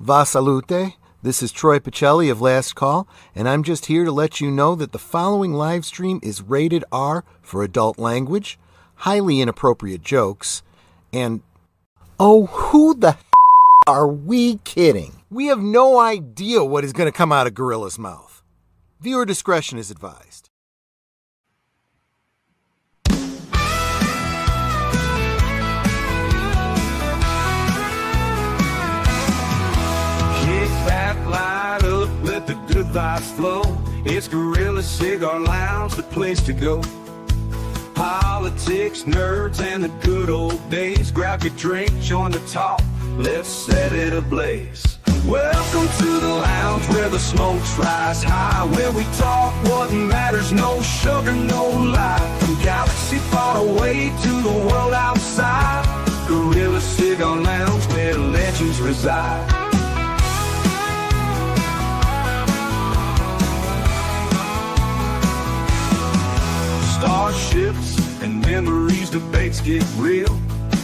Va salute. This is Troy Pacelli of Last Call, and I'm just here to let you know that the following live stream is rated R for adult language, highly inappropriate jokes, and oh, who the are we kidding? We have no idea what is going to come out of Gorilla's mouth. Viewer discretion is advised. Light up, let the good vibes flow. It's Gorilla Cigar Lounge, the place to go. Politics, nerds, and the good old days. Grab your drink, join the talk, let's set it ablaze. Welcome to the lounge where the smoke's rise high, where we talk what matters, no sugar, no lie. From galaxy far away to the world outside, Gorilla Cigar Lounge where legends reside. Starships and memories, debates get real.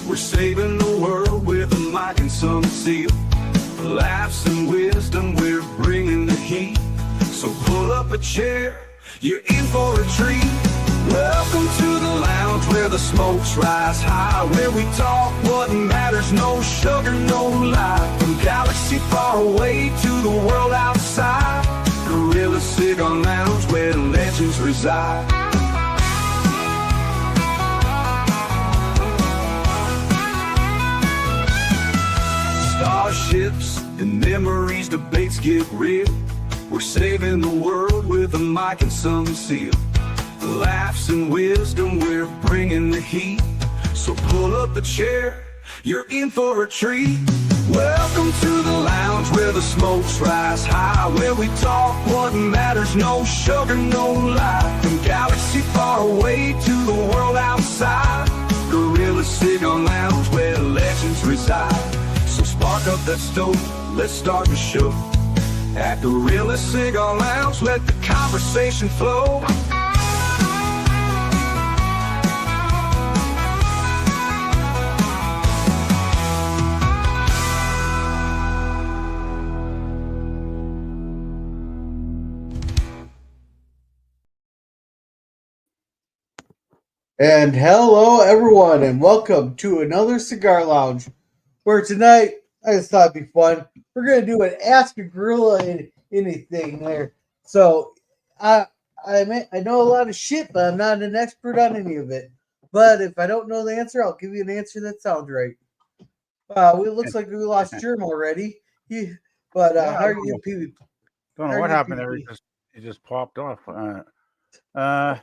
We're saving the world with a mic and some seal. Laughs and wisdom, we're bringing the heat. So pull up a chair, you're in for a treat. Welcome to the lounge where the smokes rise high, where we talk what matters, no sugar, no lie. From galaxy far away to the world outside, Gorilla Cigar Lounge where legends reside. Starships and memories, debates get real. We're saving the world with a mic and some seal. Laughs and wisdom, we're bringing the heat. So pull up a chair, you're in for a treat. Welcome to the lounge where the smokes rise high, where we talk what matters, no sugar, no lie. From galaxy far away to the world outside, Gorilla Cigar Lounge where legends reside. So spark up that stove, let's start the show. At Gorilla Cigar Lounge, let the conversation flow. And hello, everyone, and welcome to another Cigar Lounge, where tonight, I just thought it'd be fun. We're going to do an Ask a Gorilla anything there. So, I know a lot of shit, but I'm not an expert on any of it. But if I don't know the answer, I'll give you an answer that sounds right. It looks like we lost Germ already. How are you, PvP? Don't know what happened there. It just popped off. The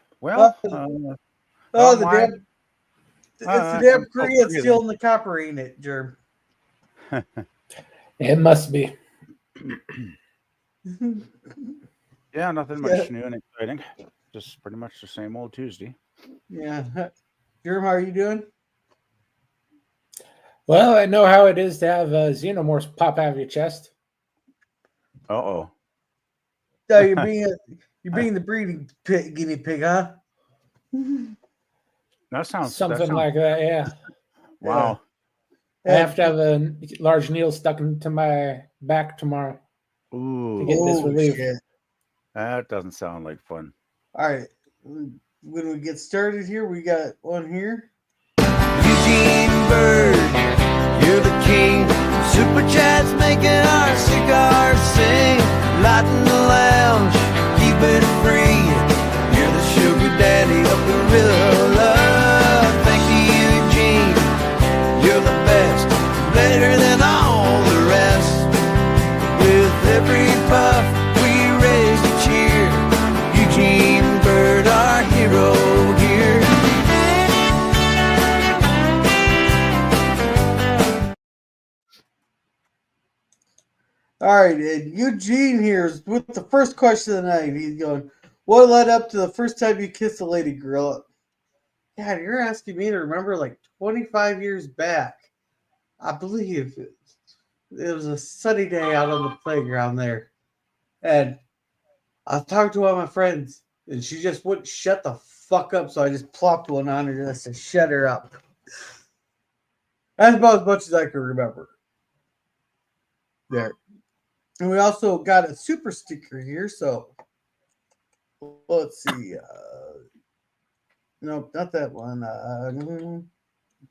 damn Korean stealing the copper, ain't it, Germ? It must be. Yeah, nothing much new and exciting. Just pretty much the same old Tuesday. Yeah. Germ, how are you doing? Well, I know how it is to have xenomorphs pop out of your chest. Uh-oh. So you're being the breeding guinea pig, huh? That sounds like that, yeah. Wow. I have to have a large needle stuck into my back tomorrow to get this relief. Shit. That doesn't sound like fun. All right. When we get started here, we got one here. Eugene Bird, you're the king. Super Chat's making our cigars sing. Light in the lounge, keep it free. You're the sugar daddy of Gorilla. Thank you, Eugene. You're the best, better than all the rest. With every puff, we raise a cheer. Eugene Bird, our hero here. All right, and Eugene here is with the first question of the night. He's going, what led up to the first time you kissed a lady, Gorilla? God, you're asking me to remember like 25 years back. I believe it was a sunny day out on the playground there. And I talked to one of my friends, and she just wouldn't shut the fuck up, so I just plopped one on her just to shut her up. That's about as much as I can remember. There. And we also got a super sticker here. So let's see. Nope, not that one.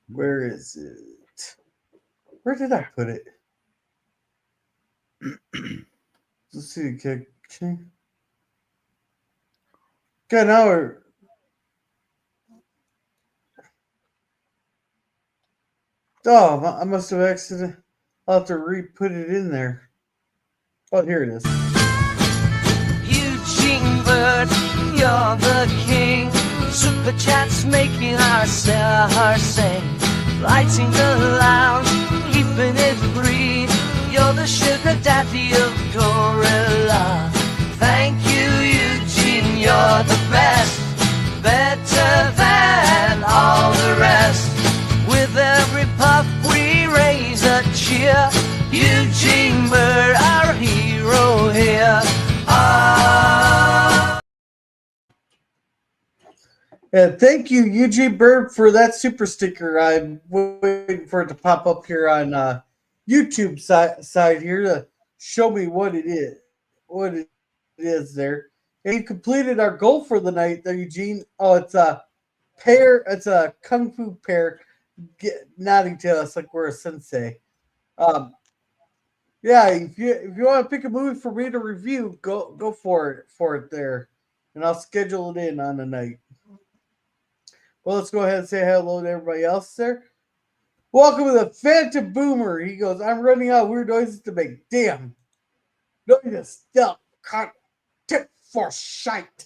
Where is it? Where did I put it? Let's see. Okay, now we're. Oh, I must have accidentally. I'll have to re-put it in there. Oh, here it is. Eugene Bird, you're the king. Super chats making our stars sing. Lighting the lounge, keeping it free. You're the sugar daddy of Gorilla. Thank you, Eugene, you're the best. Better than all the rest. With every puff we raise a cheer. Eugene Bird, our hero here. And thank you, Eugene Bird, for that super sticker. I'm waiting for it to pop up here on YouTube side here to show me what it is there. And you completed our goal for the night there, Eugene. Oh, it's a pair. It's a kung fu pair nodding to us like we're a sensei. Yeah, if you want to pick a movie for me to review, go for it there, and I'll schedule it in on the night. Well, let's go ahead and say hello to everybody else there. Welcome to the Phantom Boomer. He goes, I'm running out of weird noises to make. Damn. Noise stop. Can't tip for shite.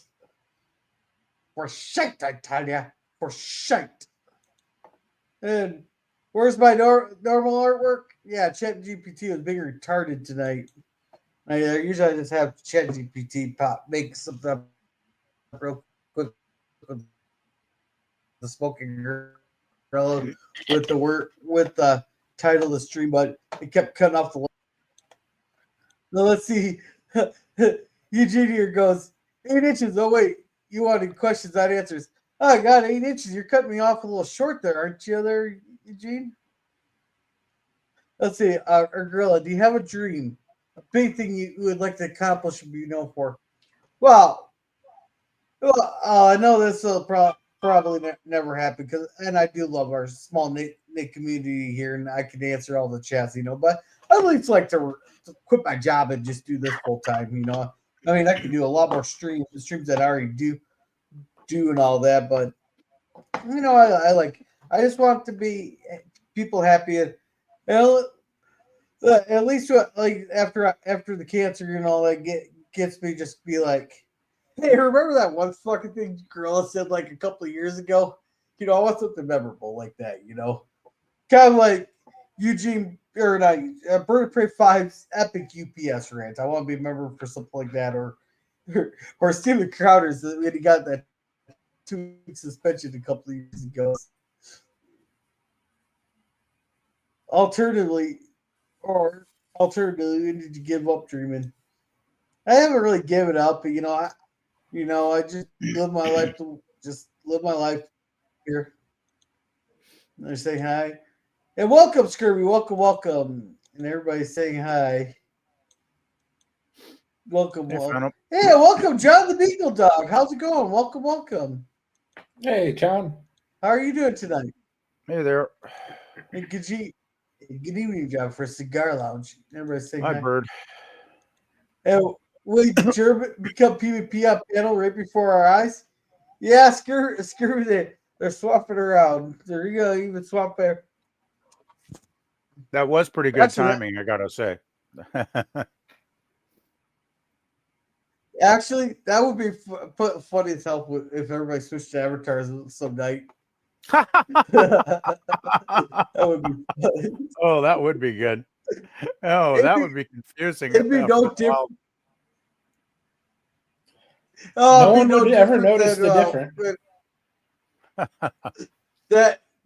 For shite, I tell ya. For shite. And where's my normal artwork? Yeah, ChatGPT was being retarded tonight. Usually I just have ChatGPT make something up real quick with the smoking girl with the title of the stream, but it kept cutting off the line. So let's see. Eugene here goes 8 inches. Oh wait, you wanted questions, not answers. Oh, I got 8 inches. You're cutting me off a little short there, aren't you, there, Eugene? Let's see. Gorilla, do you have a dream? A big thing you would like to accomplish and be known for? Well, I know this will probably never happen and I do love our small knit community here, and I can answer all the chats, but I'd at least like to quit my job and just do this full time, I mean, I can do a lot more streams that I already do and all that, but I just want to be people happy and at least like after the cancer and all that gets me just be like, hey, remember that one fucking thing Gorilla said like a couple of years ago? I want something memorable like that, kind of like Eugene or not Bird of Prey 5's epic UPS rant. I want to be remembered for something like that, or Steven Crowder's when he got that 2-week suspension a couple of years ago. Alternatively, did you give up dreaming? I haven't really given up, but I just live my life here. They're saying hi. And welcome, Scurvy. Welcome. And everybody's saying hi. Welcome. Hey, welcome, John the Beagle Dog. How's it going? Welcome. Hey, John. How are you doing tonight? Hey there. And good evening, John, for Cigar Lounge. Everybody's saying hi. Bird. And will German become PvP on panel right before our eyes? Yeah, Scurvy, they're swapping around. There you go, even swap there. That was pretty good timing, I gotta say. Actually, that would be funny as hell if everybody switched to avatars some night. That would be funny. Oh, that would be good. Oh, that would be confusing. It'd be no different. No one would ever notice the difference.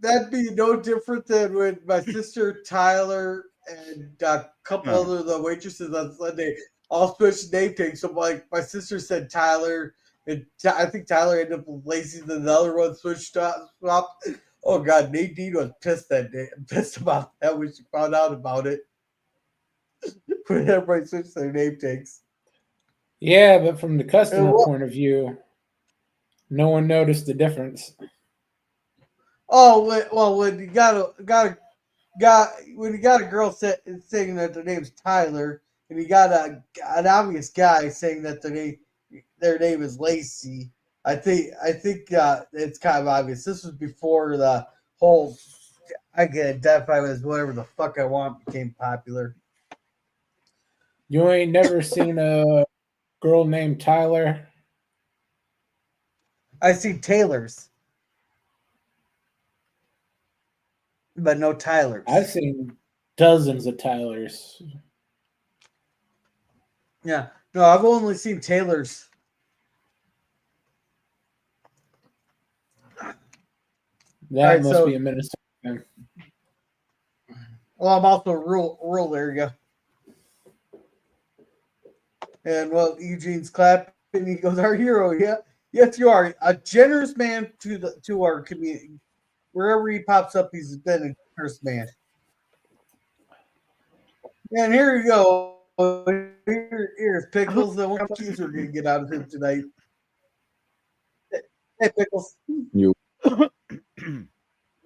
That'd be no different than when my sister Tyler and a couple other the waitresses on Sunday all switched name tags. So like my sister said Tyler, and I think Tyler ended up with Lacey, and the other one switched up. Oh God, Nadine was pissed that day. Pissed about that when she found out about it. when everybody switched their name tags. Yeah, but from the customer what- point of view, no one noticed the difference. Oh, well, when you got when you got a girl saying that their name's Tyler, and you got an obvious guy saying that their name is Lacey, I think it's kind of obvious. This was before the whole I can identify as whatever the fuck I want became popular. You ain't never seen a girl named Tyler? I see Taylors, but no Tylers. I've seen dozens of Tylers. Yeah, no, I've only seen Taylors. That Alright, must so- be a Minnesota thing. Well, I'm also a rural area. And well, Eugene's clapping. He goes, "Our hero, yeah, yes, you are a generous man to our community. Wherever he pops up, he's been a generous man." And here you go. Here's Pickles. The one keys we're gonna get out of him tonight. Hey, Pickles.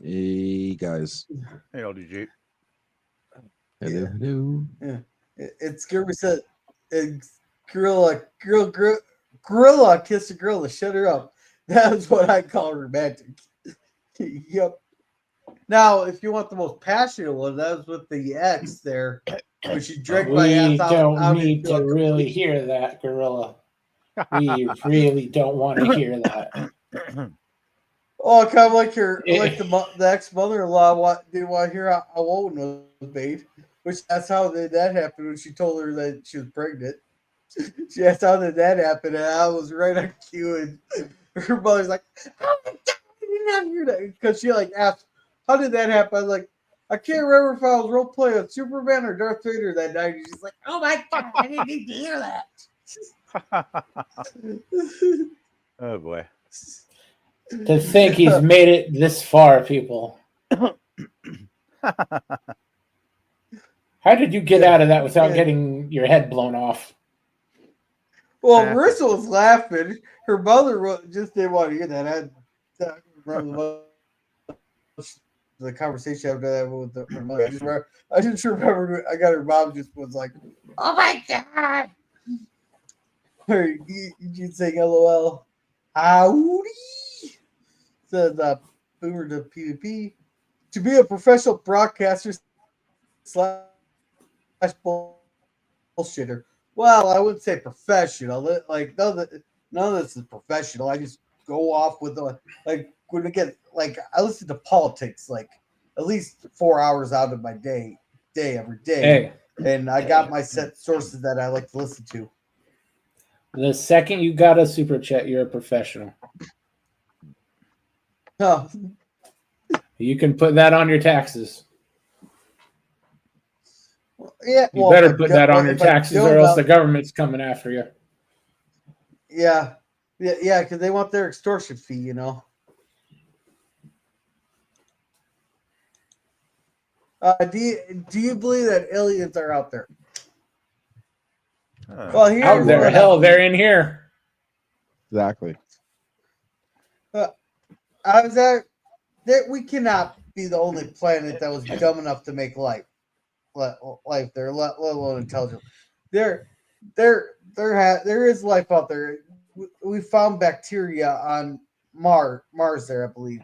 Hey guys. Hey, LDG. Hello, hello. It's Gerber said, gorilla kissed a gorilla, shut her up. That's what I call romantic. Yep. Now, if you want the most passionate one, that was with the ex there, when she drank my We ass out. don't need into a to really complete- hear that, Gorilla. We really don't want to hear that. Oh, kind of like the ex mother-in-law didn't want to hear how old was made, which that's how that happened when she told her that she was pregnant. That's how that happened, and I was right on cue, and her mother's like, "Oh my god, I did not hear that," because she like asked, "How did that happen?" I was like, "I can't remember if I was role playing with Superman or Darth Vader that night." And she's like, "Oh my god, I didn't need to hear that." Oh boy. To think he's made it this far, people. How did you get out of that without getting your head blown off? Well, Marissa was laughing. Her mother just didn't want to hear that. I remember the conversation after that with her mother. I just remember I got her mom just was like, "Oh my god!" Or you saying "LOL." Howdy, says Boomer to PvP. To be a professional broadcaster / bullshitter. Well, I wouldn't say professional. Like none of this is professional. I just go off with like when I get like I listen to politics like at least 4 hours out of my day every day. Hey, And I got my set sources that I like to listen to. the second you got a super chat, you're a professional. Oh, You can put that on your taxes. yeah, You better put that on your taxes, or else the government's coming after you. Yeah, because they want their extortion fee, you know. Do you believe that aliens are out there? Well, here Out there, hell, they're in here. Exactly. I was at that we cannot be the only planet that was dumb enough to make life there, let alone intelligent. There is life out there. We found bacteria on Mars there, I believe.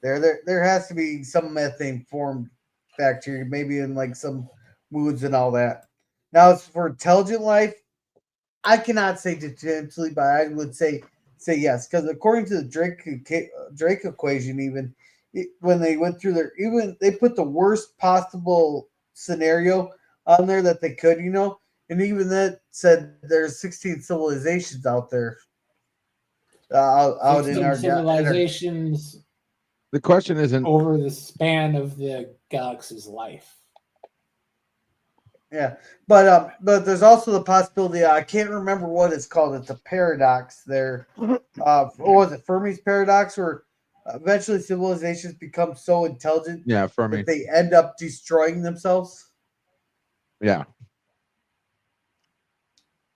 There has to be some methane formed bacteria, maybe in like some moods and all that. Now, as for intelligent life, I cannot say definitively, but I would say yes, because according to the Drake equation, when they went through they put the worst possible scenario on there that they could, and even that said there's 16 civilizations out there. Out in our civilizations. The question isn't over the span of the galaxy's life. Yeah, but there's also the possibility. I can't remember what it's called. It's a paradox there. What was it? Fermi's paradox, where eventually civilizations become so intelligent Fermi. that they end up destroying themselves. Yeah.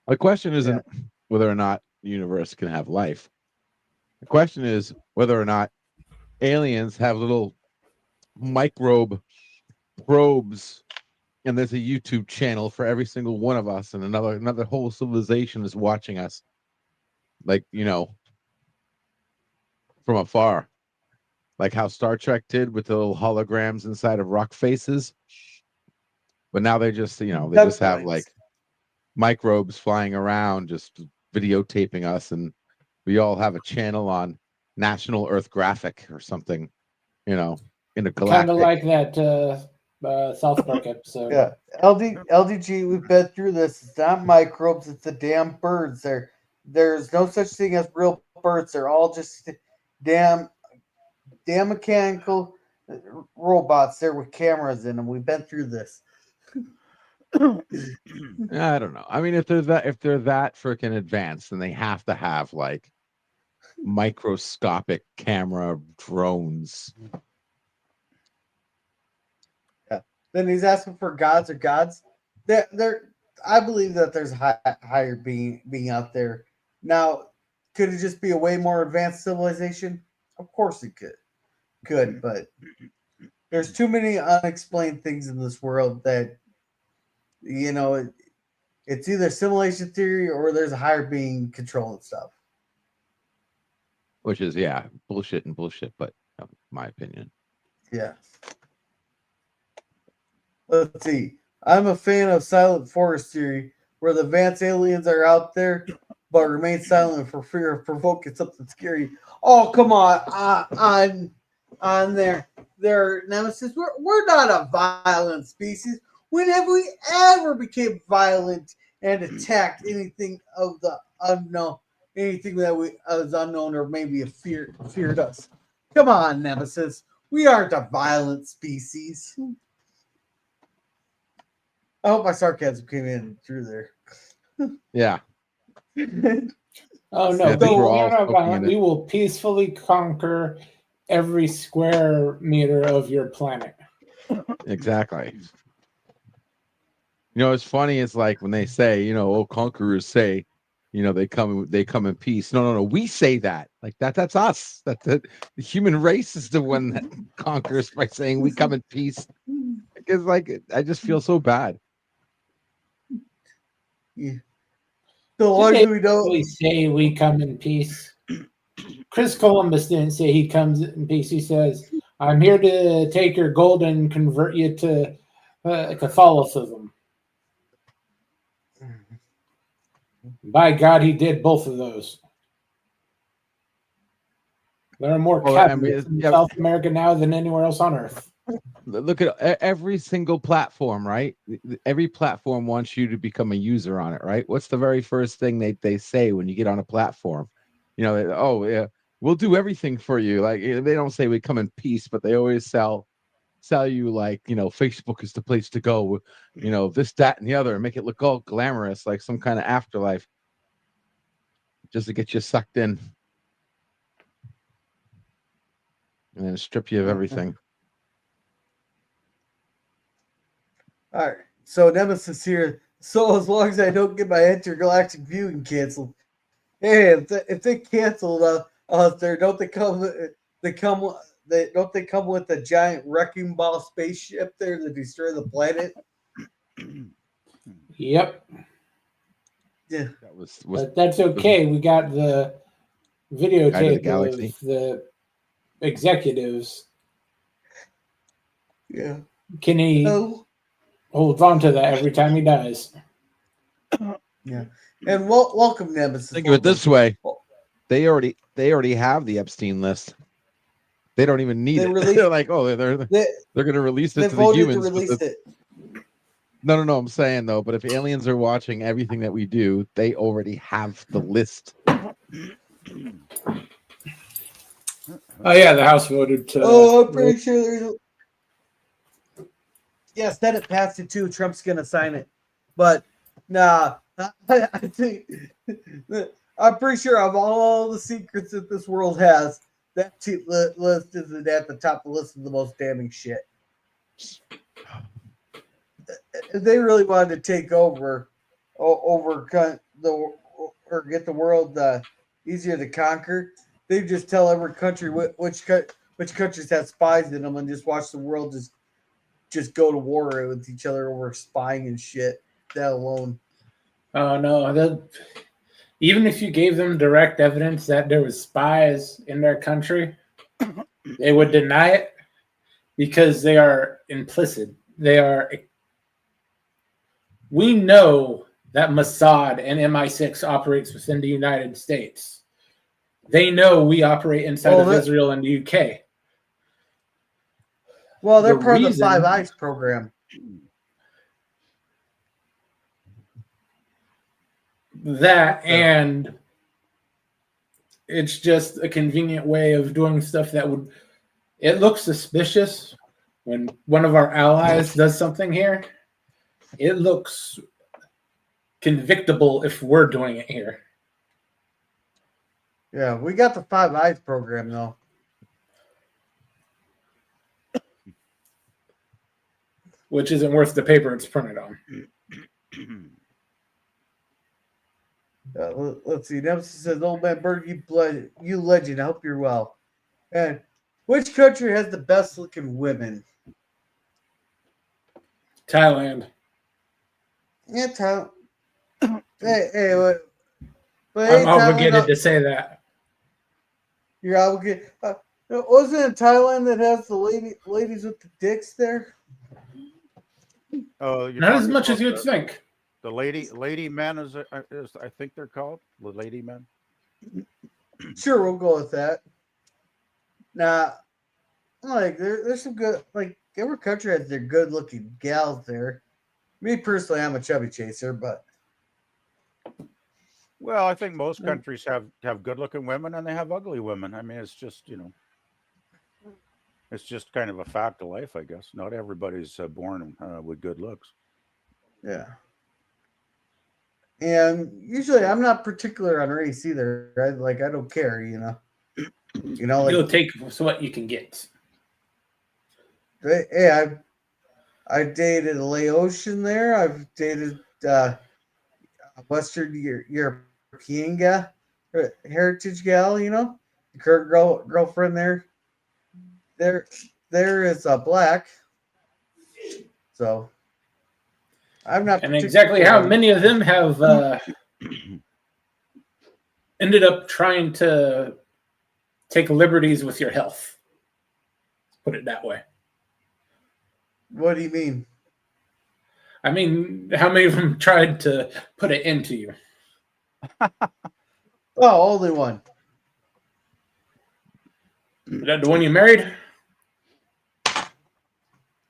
The question isn't whether or not the universe can have life. The question is whether or not aliens have little microbe probes, and there's a YouTube channel for every single one of us, and another whole civilization is watching us, like, from afar, like how Star Trek did with the little holograms inside of rock faces. But now they just, they just have like microbes flying around, just videotaping us, and we all have a channel on National Earth Graphic or something, in a galactic. Kind of like that South Park episode. Yeah, LDG, we've been through this. It's not microbes, it's the damn birds. There's no such thing as real birds. They're all just damn mechanical robots there with cameras in them. We've been through this. I don't know. I mean, if they're that freaking advanced, then they have to have like microscopic camera drones. Yeah. Then he's asking for gods or gods. I believe that there's a higher being out there. Now, could it just be a way more advanced civilization? Of course it could, but there's too many unexplained things in this world that, it's either simulation theory or there's a higher being controlling stuff. Which is, bullshit, but my opinion. Yeah. Let's see. I'm a fan of silent forest theory, where the advanced aliens are out there but remain silent for fear of provoking something scary. Oh, come on their nemesis. We're not a violent species. When have we ever became violent and attacked anything of the unknown, anything that was unknown or maybe feared us? Come on, nemesis. We aren't a violent species. I hope my sarcasm came in through there. Yeah. Oh no, we will peacefully conquer every square meter of your planet. Exactly. It's funny. It's like when they say, conquerors say, they come in peace. No. We say that. Like that's us. The human race is the one that conquers by saying we come in peace. Because I just feel so bad. Yeah. So long as we don't really say we come in peace. Chris Columbus didn't say he comes in peace. He says, "I'm here to take your gold and convert you to Catholicism." By God, he did both of those. There are more Catholics in South America now than anywhere else on Earth. Look at every single platform, right? Every platform wants you to become a user on it, right? What's the very first thing they say when you get on a platform? We'll do everything for you. Like, they don't say we come in peace, but they always sell you like, Facebook is the place to go, this, that, and the other, and make it look all glamorous, like some kind of afterlife, just to get you sucked in and then strip you of everything. All right. So Nemesis here. So as long as I don't get my intergalactic viewing canceled, hey, if they canceled us there, don't they come with a giant wrecking ball spaceship there to destroy the planet? Yep. Yeah. But that's okay. We got the videotape of the executives. Yeah. Kenny holds on to that every time he dies. Yeah. And welcome, Nemesis. Think of it this way: they already have the Epstein list. They don't even need it. They're like, they're going to release it to the humans. To release it. No. I'm saying though, but if aliens are watching everything that we do, they already have the list. Oh yeah, the House voted to. I'm pretty sure there's. Yeah, Senate passed it too. Trump's gonna sign it, but nah. I think I'm pretty sure of all the secrets that this world has, that list isn't at the top of the list of the most damning shit. if they really wanted to take over, or get the world easier to conquer, they just tell every country which countries have spies in them, and just watch the world just go to war with each other over spying and shit. That alone. Oh no! Even if you gave them direct evidence that there was spies in their country, they would deny it because they are implicit. We know that Mossad and MI6 operates within the United States. They know we operate inside of Israel and the UK. Well, they're part of the Five Eyes program. That, and it's just a convenient way of doing stuff that would. It looks suspicious when one of our allies does something here. It looks convictable if we're doing it here. Yeah, we got the Five Eyes program though. Which isn't worth the paper it's printed on. Let's see. Nemesis says, "Old man Bird, you legend. I hope you're well." And which country has the best looking women? Thailand. Yeah, Thailand. Hey, but I'm obligated to say that. You're obligated. Wasn't it Thailand that has the ladies with the dicks there? Oh, not as much as you'd think. The lady men is I think they're called the lady men. Sure, we'll go with that. Now, like there's some good, like every country has their good looking gals there. Me personally, I'm a chubby chaser, but well, I think most countries have good looking women and they have ugly women. I mean, it's just it's just kind of a fact of life, I guess. Not everybody's born with good looks. Yeah. And usually, I'm not particular on race either. I don't care, You'll take what you can get. Hey, I dated a Laotian there. I've dated Western European gal, heritage gal. The current girlfriend there. There is a black. So I'm not. And exactly how many of them have ended up trying to take liberties with your health? Put it that way. What do you mean? I mean, how many of them tried to put it into you? Oh, only one. Is that the one you married?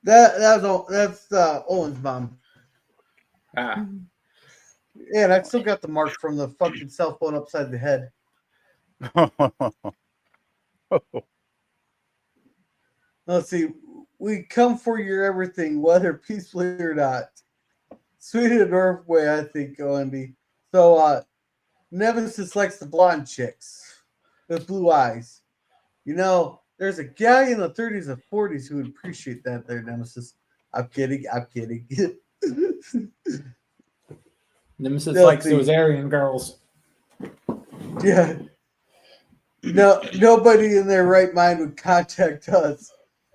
That's Owen's mom. Ah. Yeah, and I still got the mark from the fucking cell phone upside the head. Let's see. We come for your everything, whether peacefully or not. Sweden and Norway, I think, Andy. So, Nemesis likes the blonde chicks with blue eyes. There's a guy in the 30s and 40s who would appreciate that there, Nemesis. I'm kidding. Nemesis likes those Aryan girls. Yeah. No, nobody in their right mind would contact us.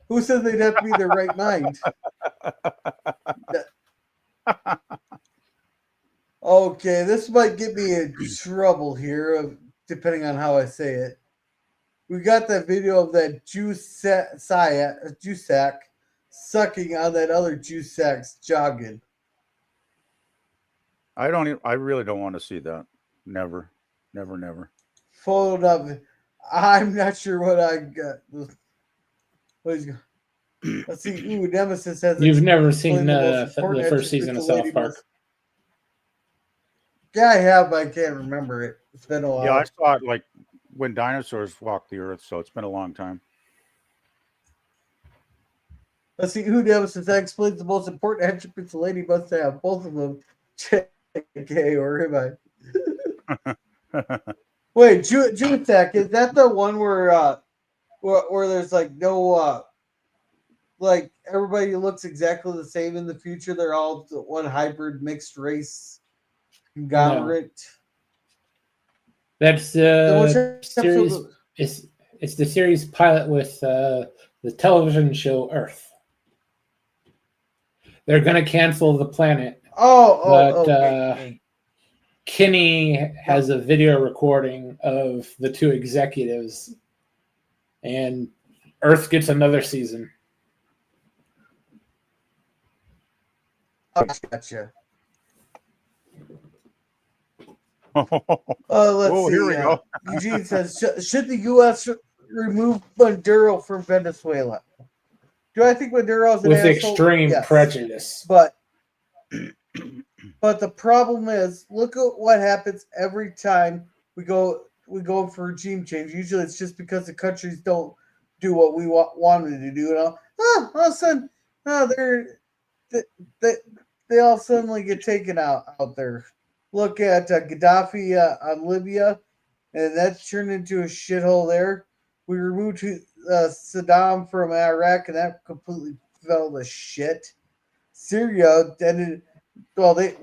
Who says they'd have to be in their right mind? Okay, this might get me in trouble here, depending on how I say it. We got that video of that juice sack sucking on that other juice sack's jogging. I really don't want to see that. Never. Followed up. I'm not sure what I got. Let's see. Ooh, Nemesis has. You've never seen the first season of South Park? Yeah, I have, but I can't remember it. It's been a while. Yeah, I saw it like when dinosaurs walked the earth, so it's been a long time. Let's see. Who Nemesis explains the most important attributes a lady must have. Both of them. JK or am I? Wait, Jutak, is that the one where there's like no like everybody looks exactly the same in the future. They're all one hybrid mixed race conglomerate. That's Then which the series. episode? It's the series pilot with the television show Earth. They're going to cancel the planet, but Okay. Kinney has a video recording of the two executives, and Earth gets another season. I gotcha. Oh, Let's see. here we go. Eugene says, should the U.S. remove Maduro from Venezuela? Do I think Maduro is an With asshole? extreme Yes. prejudice. But the problem is, look at what happens every time we go for regime change. Usually, it's just because the countries don't do what we want them to do. You know, all of a sudden, they all suddenly get taken out there. Look at Gaddafi on Libya, and that's turned into a shithole there. We removed Saddam from Iraq, and that completely fell to shit. Syria ended. Well, they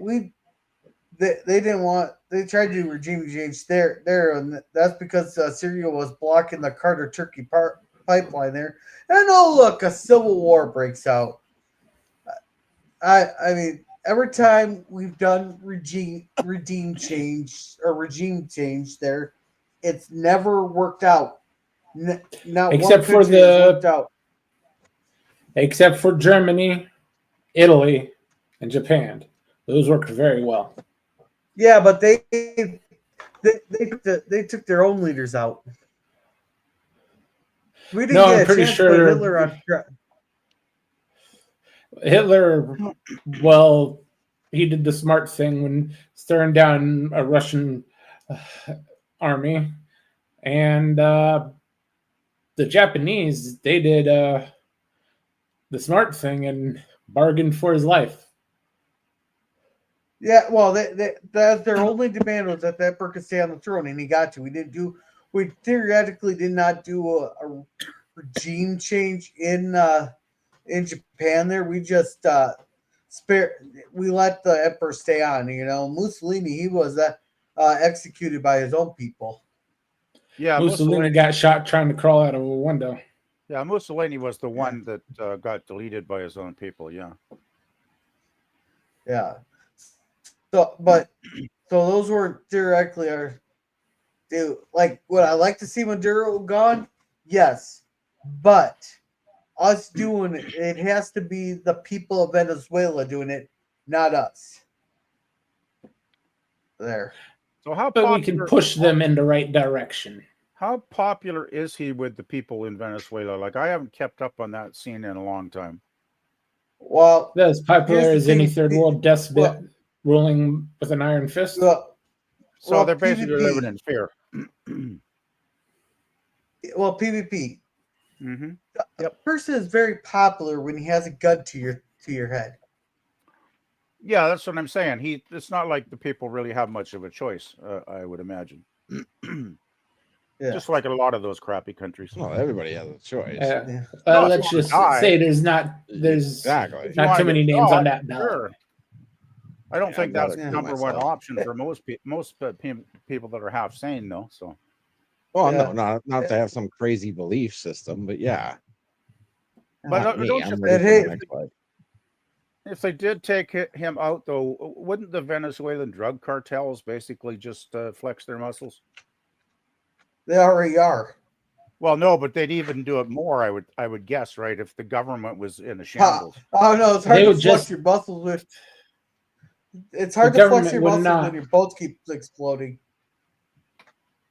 didn't want. They tried to do regime change there, and that's because Syria was blocking the Carter Turkey pipeline there. And oh look, a civil war breaks out. I mean, every time we've done regime change there, it's never worked out. Not Except one country has worked out. Except for Germany, Italy, and Japan. Those worked very well. Yeah, but they took their own leaders out. We didn't I'm get a pretty chance sure to put Hitler on. Hitler, well, he did the smart thing when staring down a Russian army, and the Japanese, they did the smart thing and bargained for his life. Yeah, well, their only demand was that emperor could stay on the throne, and he got to. We theoretically did not do a regime change in Japan. There, we just we let the emperor stay on. You know, Mussolini, he was executed by his own people. Yeah, Mussolini got shot trying to crawl out of a window. Yeah, Mussolini was the one that got deleted by his own people. Yeah. Yeah. So those weren't theoretically like would I like to see Maduro gone? Yes, but us doing it has to be the people of Venezuela doing it, not us. There. So how But popular, we can push them in the right direction. How popular is he with the people in Venezuela? Like, I haven't kept up on that scene in a long time. Well, They're as popular here's the as any thing, third world despot ruling with an iron fist. So they're basically PvP. living in fear. Well, PvP. Mm-hmm. A person is very popular when he has a gun to your head. Yeah, that's what I'm saying. It's not like the people really have much of a choice, I would imagine. Yeah. Just like a lot of those crappy countries. Well, everybody has a choice. Yeah. Let's just say there's not Exactly. not too many names on that ballot. Sure. I don't think that's Yeah. number one Myself. option for most people that are half sane, though. So, Well, Yeah. no, not to have some crazy belief system, but yeah. But Not me, don't I'm you ready think- for the next fight. if they did take him out, though, wouldn't the Venezuelan drug cartels basically just flex their muscles? They already are. Well, no, but they'd even do it more. I would guess, right? If the government was in a shambles. Oh no, it's hard They to would flex just- your muscles with. It's hard The to flex government your would muscles not. when your boat keeps exploding.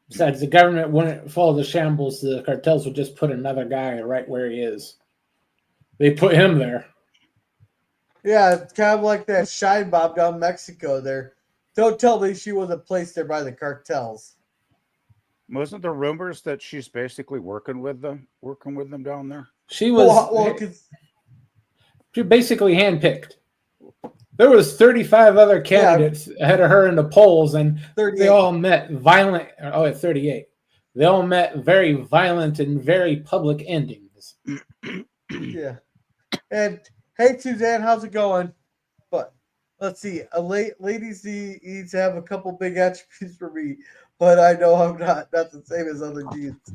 Besides, the government wouldn't follow the shambles. The cartels would just put another guy right where he is. They put him there. Yeah, it's kind of like that shine bomb down in Mexico there. Don't tell me she wasn't placed there by the cartels. Wasn't there rumors that she's basically working with them down there? She was Well, 'cause- she basically handpicked. There was 35 other candidates ahead of her in the polls, and 38. they all met violent. Oh, at 38, they all met very violent and very public endings. Yeah. And hey, Suzanne, how's it going? But let's see. Ladies needs to have a couple big attributes for me, but I know I'm not the same as other dudes.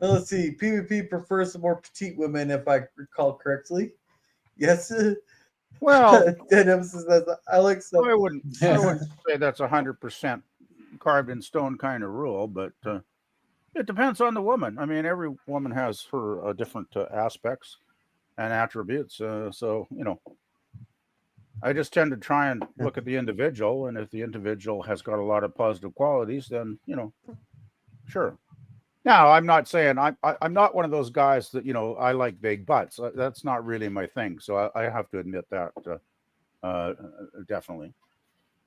Now, let's see. PvP prefers some more petite women, if I recall correctly. Yes. Well, Dead Nemesis says, I like some. I wouldn't say that's 100% carved in stone kind of rule, but it depends on the woman. I mean, every woman has her different aspects and attributes. So, I just tend to try and look at the individual, and if the individual has got a lot of positive qualities, then sure. Now, I'm not saying I'm not one of those guys that I like big butts. That's not really my thing. So I have to admit that definitely.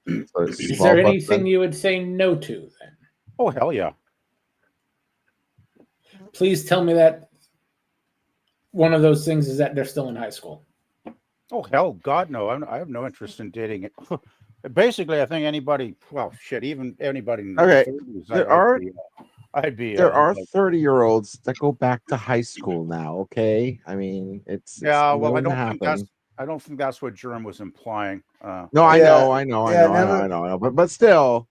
So Is there anything you would say no to then? Oh hell yeah! Please tell me that one of those things is that they're still in high school. Oh hell, God no! I have no interest in dating it. Basically, I think anybody. Well, shit, even anybody. In Okay, their 30s, there are like, 30-year-olds that go back to high school now. Okay, I mean it's well, I going to don't happen. think that's what Jerm was implying. No, I Yeah, know. But still,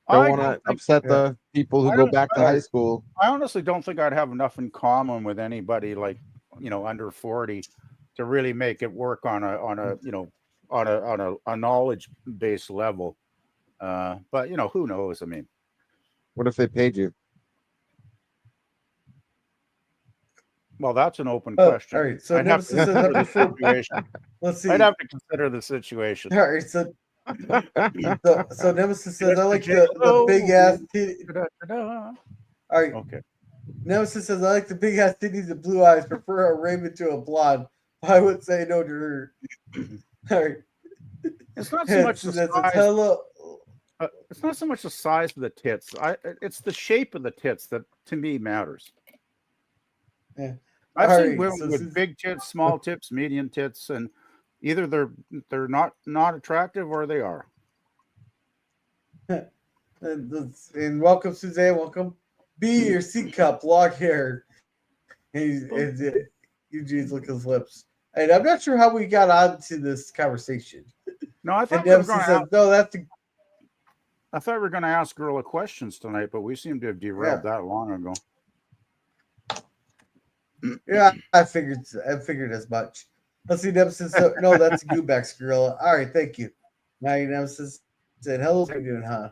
don't I want don't to think. upset the people who go back to high school. I honestly don't think I'd have enough in common with anybody like under 40 to really make it work on a knowledge based level. But who knows? I mean, What if they paid you? well, that's an open question. All right. So I'd have to Nemesis says, consider the situation. let's see. I'd have to consider the situation. All right. So Nemesis says, I like the big ass titty. All right. Okay. Nemesis says, I like the big ass titties and blue eyes. Prefer a raven to a blonde. I would say no to her. All right. It's not so much the size. It's not so much the size of the tits. It's the shape of the tits that to me matters. Yeah. I've seen women with big tits, small tits, medium tits, and either they're not attractive or they are. And welcome, Suzanne. Welcome. Be your C cup, long hair. Eugene's licking his lips. And I'm not sure how we got onto this conversation. No, I thought we were going to ask Gorilla questions tonight, but we seem to have derailed that long ago. Yeah, I figured as much. Let's see, Nemesis. No, that's Goobacks Gorilla. All right, thank you. Now your Nemesis said, hello, how you doing, huh?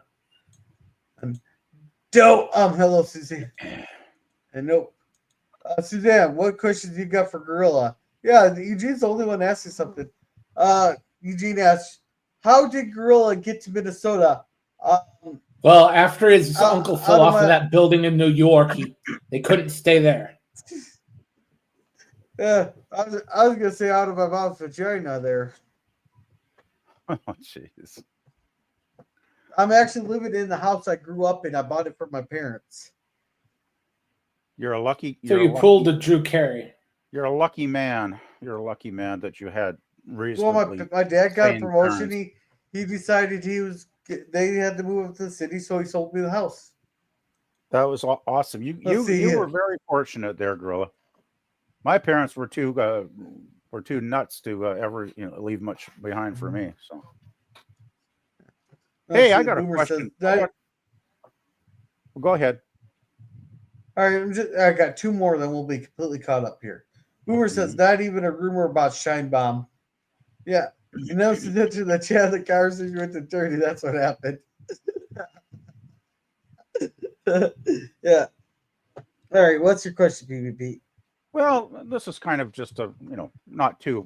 Hello, Suzanne. And nope. Suzanne, what questions you got for Gorilla? Yeah, Eugene's the only one asking something. Eugene asks, how did Gorilla get to Minnesota? Well, after his uncle fell off of that building in New York, they couldn't stay there. Yeah, I was gonna say out of my mom's vagina there. Oh, jeez. I'm actually living in the house I grew up in. I bought it from my parents. You're a lucky. So you pulled a Drew Carey. You're a lucky man. You're a lucky man that you had reasonably. Well, my dad got a promotion. Parents. He decided they had to move up to the city, so he sold me the house. That was awesome. You were very fortunate there, Gorilla. My parents were too nuts to ever leave much behind for me. So, hey, I got a question. Go ahead. All right, I got two more, then we'll be completely caught up here. Boomer says, not even a rumor about Shine Bomb. Yeah, you know, that you had the conversation with the attorney. That's what happened. Yeah. All right, what's your question, PvP? Well, this is kind of just a not too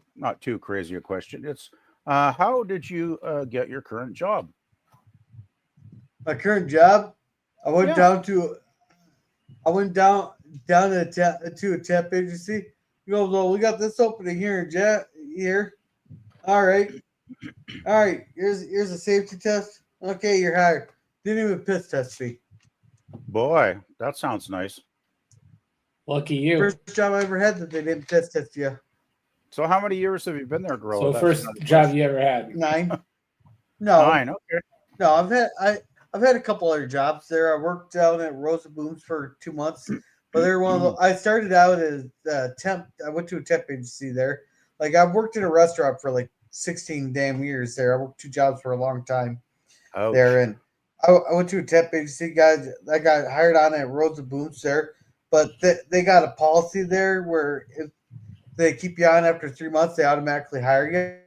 crazy a question. It's how did you get your current job? My current job, I went down to a temp agency. He goes, well, we got this opening here here. All right. Here's a safety test. Okay, you're hired. Didn't even piss test me. Boy, that sounds nice. Lucky you. First job I ever had that they didn't piss test you. So how many years have you been there, Gorilla? So first job you ever had? 9. No. 9. Okay. No, I've had a couple other jobs there. I worked down at Rosa Booms for 2 months, But they're one of the. I started out as temp. I went to a temp agency there. Like I've worked in a restaurant for like 16 damn years there. I worked 2 jobs for a long time there, and I went to a temp agency. Guys, I got hired on at Roads and Booms there, but they got a policy there where if they keep you on after 3 months, they automatically hire you.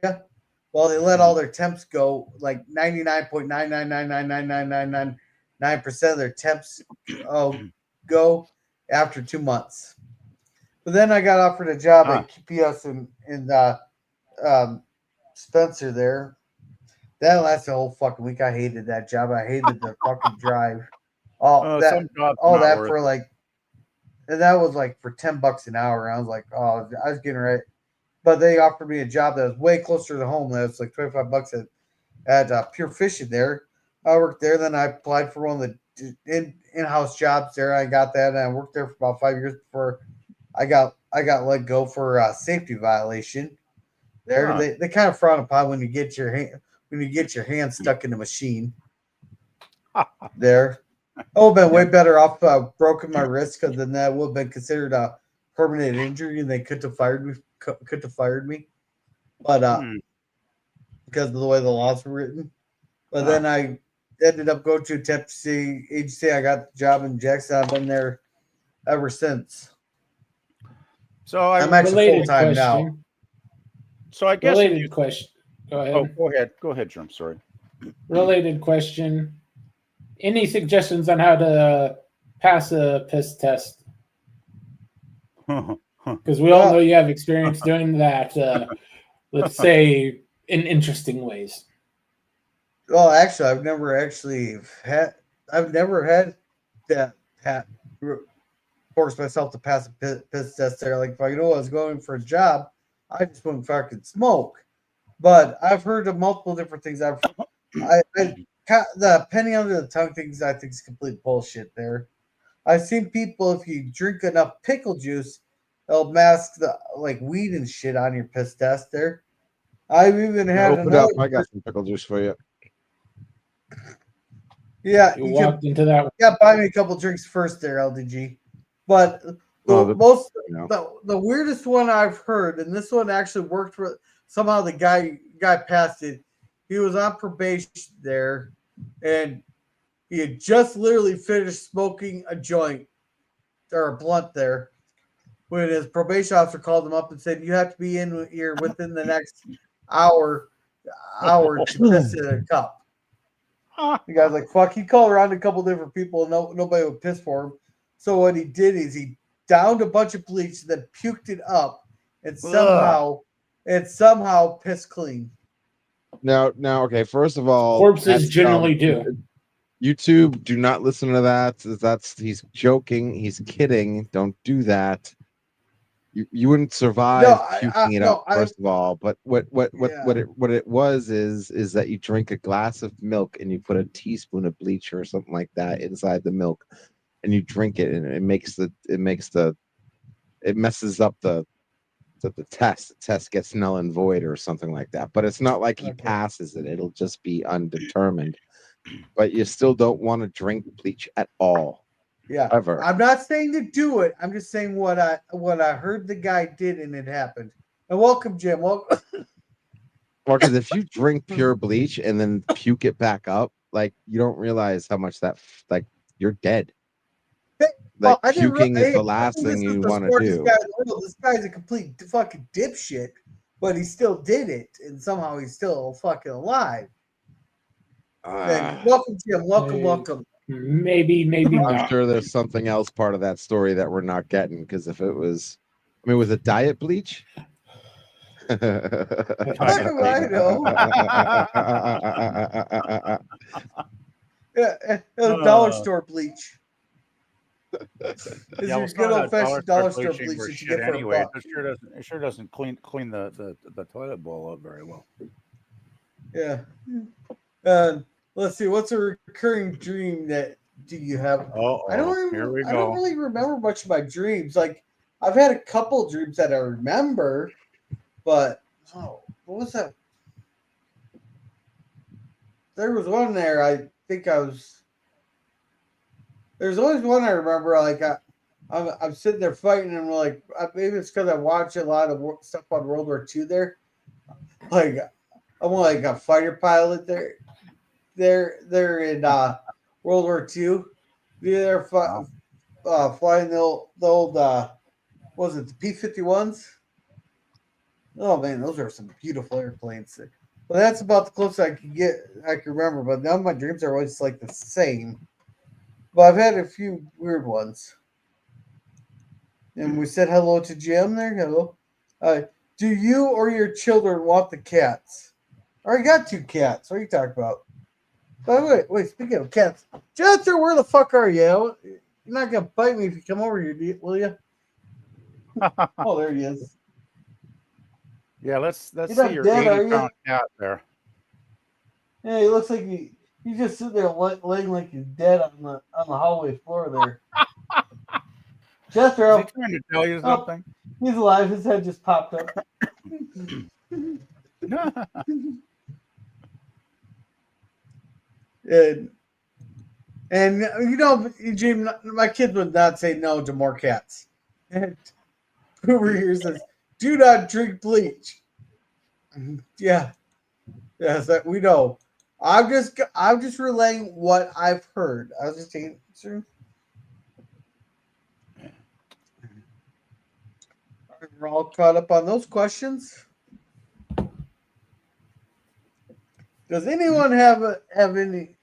Well, they let all their temps go, like 99.9999999% of their temps go after 2 months. But then I got offered a job at QPS in Spencer there. That lasted a whole fucking week. I hated that job. I hated the fucking drive. All that, Some jobs all not that worth for like, and that was like for $10 an hour. I was like, oh, I was getting right. But they offered me a job that was way closer to home. That was like $25 at Pure Fishing there. I worked there. Then I applied for one of the in-house jobs there. I got that, and I worked there for about 5 years before I got let go for a safety violation. There, they kind of frown upon when you get your hand stuck in a machine. There, I would have been way better off broken my wrist, because then that would have been considered a permanent injury, and they could have fired me. But because of the way the laws were written. But then I ended up going to a temp agency. I got the job in Jackson. I've been there ever since. So I'm actually full time now. So I guess related question. Go ahead. Oh, go ahead, Jim. Sorry. Related question. Any suggestions on how to pass a piss test? Because we all know you have experience doing that. Let's say in interesting ways. Well, actually, I've never had that force myself to pass a piss test there. Like if I know I was going for a job, I just wouldn't fucking smoke. But I've heard of multiple different things. The penny under the tongue things I think is complete bullshit there. I've seen people, if you drink enough pickle juice, they'll mask the like weed and shit on your piss test there. I've even had another. I got some pickle juice for you. Yeah, you walked into that. Yeah, buy me a couple drinks first there, LDG. But the weirdest one I've heard, and this one actually worked for somehow the guy passed it. He was on probation there, and he had just literally finished smoking a joint or a blunt there when his probation officer called him up and said, "You have to be in here within the next hour to piss in a cup." The guy's like, "Fuck!" He called around a couple different people, and nobody would piss for him. So what he did is he downed a bunch of bleach, then puked it up, and somehow pissed clean. Now, okay. First of all, corpses generally do. YouTube, do not listen to that. He's joking. He's kidding. Don't do that. You wouldn't survive puking it up, first of all. But what it was is that you drink a glass of milk and you put a teaspoon of bleach or something like that inside the milk, and you drink it, and it messes up the test. The test gets null and void or something like that. But it's not like he passes it. It'll just be undetermined. But you still don't want to drink bleach at all. Yeah. Ever. I'm not saying to do it. I'm just saying what I heard the guy did and it happened. And welcome, Jim. Welcome. Because if you drink pure bleach and then puke it back up, like you don't realize how much that you're dead. Like puking is the last thing you want to do. This guy's a complete fucking dipshit, but he still did it, and somehow he's still fucking alive. Welcome, Jim. Welcome. Maybe I'm not. sure there's something else part of that story that we're not getting, because if it was, was it diet bleach? How do I know? It was dollar store bleach. Yeah, it's good old fashioned dollar store bleach that you get for anyway. $1. It sure doesn't clean the toilet bowl up very well. Yeah. Let's see. What's a recurring dream that do you have? I don't really remember much of my dreams. Like I've had a couple dreams that I remember, but what was that? There was one there. I think I was. There's always one I remember. Like I'm sitting there fighting, and like maybe it's because I watch a lot of stuff on World War II. There, like I'm like a fighter pilot there. They're in World War II. They're flying the old what was it, the P-51s? Oh man, those are some beautiful airplanes. Well, that's about the closest I can remember. But none of my dreams are always like the same. But I've had a few weird ones. And we said hello to Jim there. Hello. Uh, do you or your children want the cats? I already got 2 cats. What are you talking about? By the way, wait, speaking of cats, Jester, where the fuck are you? You're not gonna bite me if you come over here, will you? Oh, there he is. Yeah, let's You're see not your dead, are 80-pound you? cat there. Yeah, he looks like he's just sitting there laying like he's dead on the hallway floor there. Jester, Is he trying to tell you something? he's alive. His head just popped up. And you know, Eugene, my kids would not say no to more cats. And Hoover here says, "Do not drink bleach." Yeah, yes, that we know. I'm just relaying what I've heard. I was just answering. We're all caught up on those questions. Does anyone have any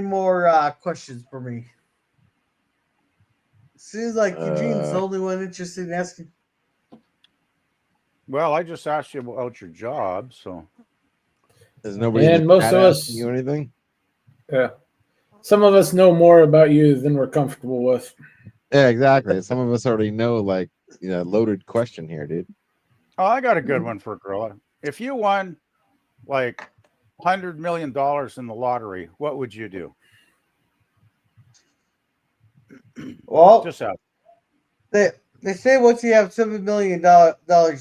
more questions for me? Seems like Eugene's the only one interested in asking. Well, I just asked you about your job, so There's nobody And in the most chat of us- asking you anything. Yeah. Some of us know more about you than we're comfortable with. Yeah, exactly. Some of us already know, like, loaded question here, dude. oh, I got a good one for Gorilla. If you won like $100 million in the lottery, what would you do? Well, Just out. they say once you have $7 million,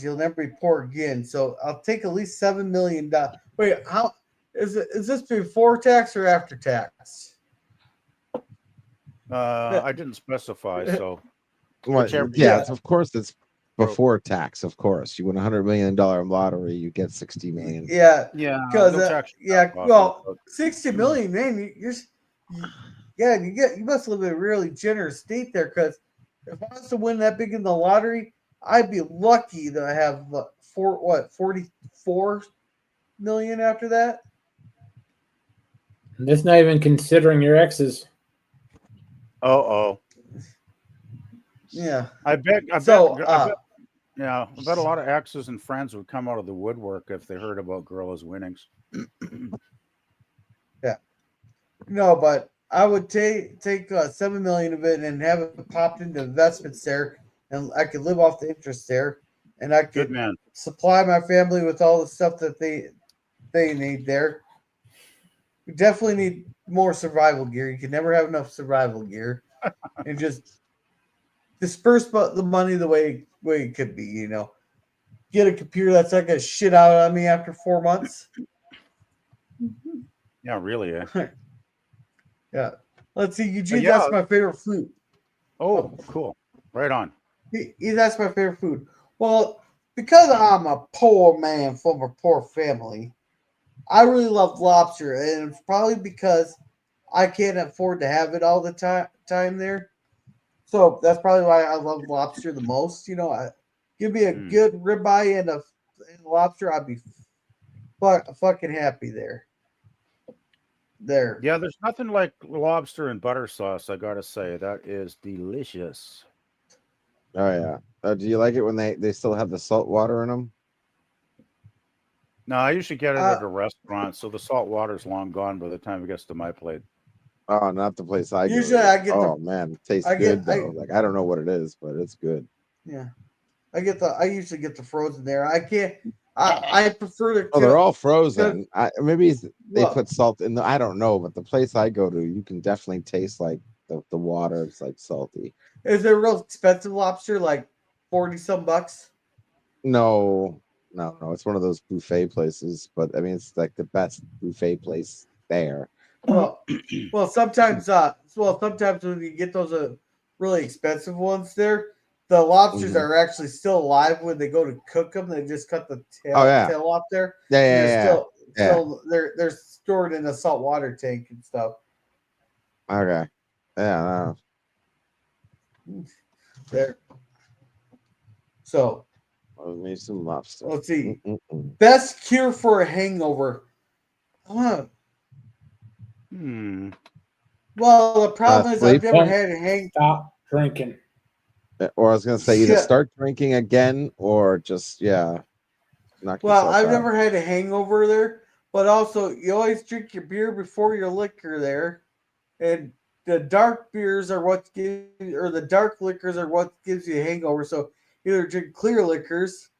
you'll never be poor again. So I'll take at least $7 million. Wait, how is it? Is this before tax or after tax? I didn't specify, so Well, Whichever- yeah, Yeah. of course it's before tax. Of course, you win $100 million lottery, you get 60 million. Yeah, yeah, because they'll tax you yeah, back off well, it, 60 million, man. You must live in a really generous state there. Because if I was to win that big in the lottery, I'd be lucky to have 44 million after that. That's not even considering your exes. oh. Yeah. I bet I a lot of exes and friends would come out of the woodwork if they heard about Gorilla's winnings. No, but I would take 7 million of it and have it popped into investments there, and I could live off the interest there, and I Good could man. supply my family with all the stuff that they need there. We definitely need more survival gear. You can never have enough survival gear, and just disperse the money the way it could be. Get a computer that's not gonna shit out on me after 4 months. Yeah, really. Yeah. Let's see, Eugene. Yeah. That's my favorite food. Oh, cool. Right on. That's my favorite food. Well, because I'm a poor man from a poor family, I really love lobster, and it's probably because I can't afford to have it all the time there. So that's probably why I love lobster the most. Give me a good ribeye and a lobster, I'd be fucking happy there. Yeah, there's nothing like lobster and butter sauce, I gotta say. That is delicious. Oh yeah. Do you like it when they still have the salt water in them? No, I usually get it at a restaurant, so the salt water's long gone by the time it gets to my plate. Oh, not the place I go. Usually I get Oh man, it tastes good though. Like I don't know what it is, but it's good. Yeah, I usually get the frozen there. I can't. I prefer to. Oh, they're all frozen. Maybe they Well- put salt in the. I don't know, but the place I go to, you can definitely taste like the water. It's like salty. Is it real expensive lobster, like 40 some bucks? No. It's one of those buffet places, but I mean, it's like the best buffet place there. Well, sometimes when you get those really expensive ones there. The lobsters Mhm. are actually still alive when they go to cook them. They just cut the Oh yeah, tail off there. yeah, And yeah, they're yeah. Yeah. still they're stored in a salt water tank and stuff. Okay. Yeah. There. So Me some lobster. let's see. Mm-mm-mm. Best cure for a hangover. Huh. Well, the problem is I've Sleep, never had a hang. Stop drinking. or I was gonna say either Yeah. start drinking again or just knock Well, yourself I've out. never had a hangover there, but also you always drink your beer before your liquor there, and the dark beers are what give, or the dark liquors are what gives you a hangover. So either drink clear liquors.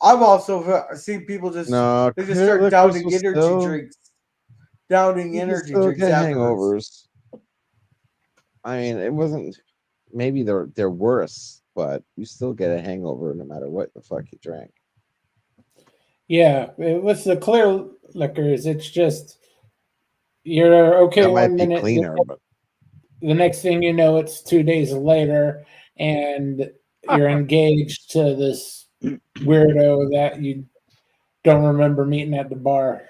I've also seen people No, they just clear start liquors downing will energy still drinks, downing you can energy still drinks get afterwards. hangovers. I mean, it wasn't maybe they're worse, but you still get a hangover no matter what the fuck you drank. Yeah, with the clear liquors, it's just you're okay That might one be minute, cleaner, but the next thing you know, it's 2 days later, and you're engaged to this weirdo that you don't remember meeting at the bar.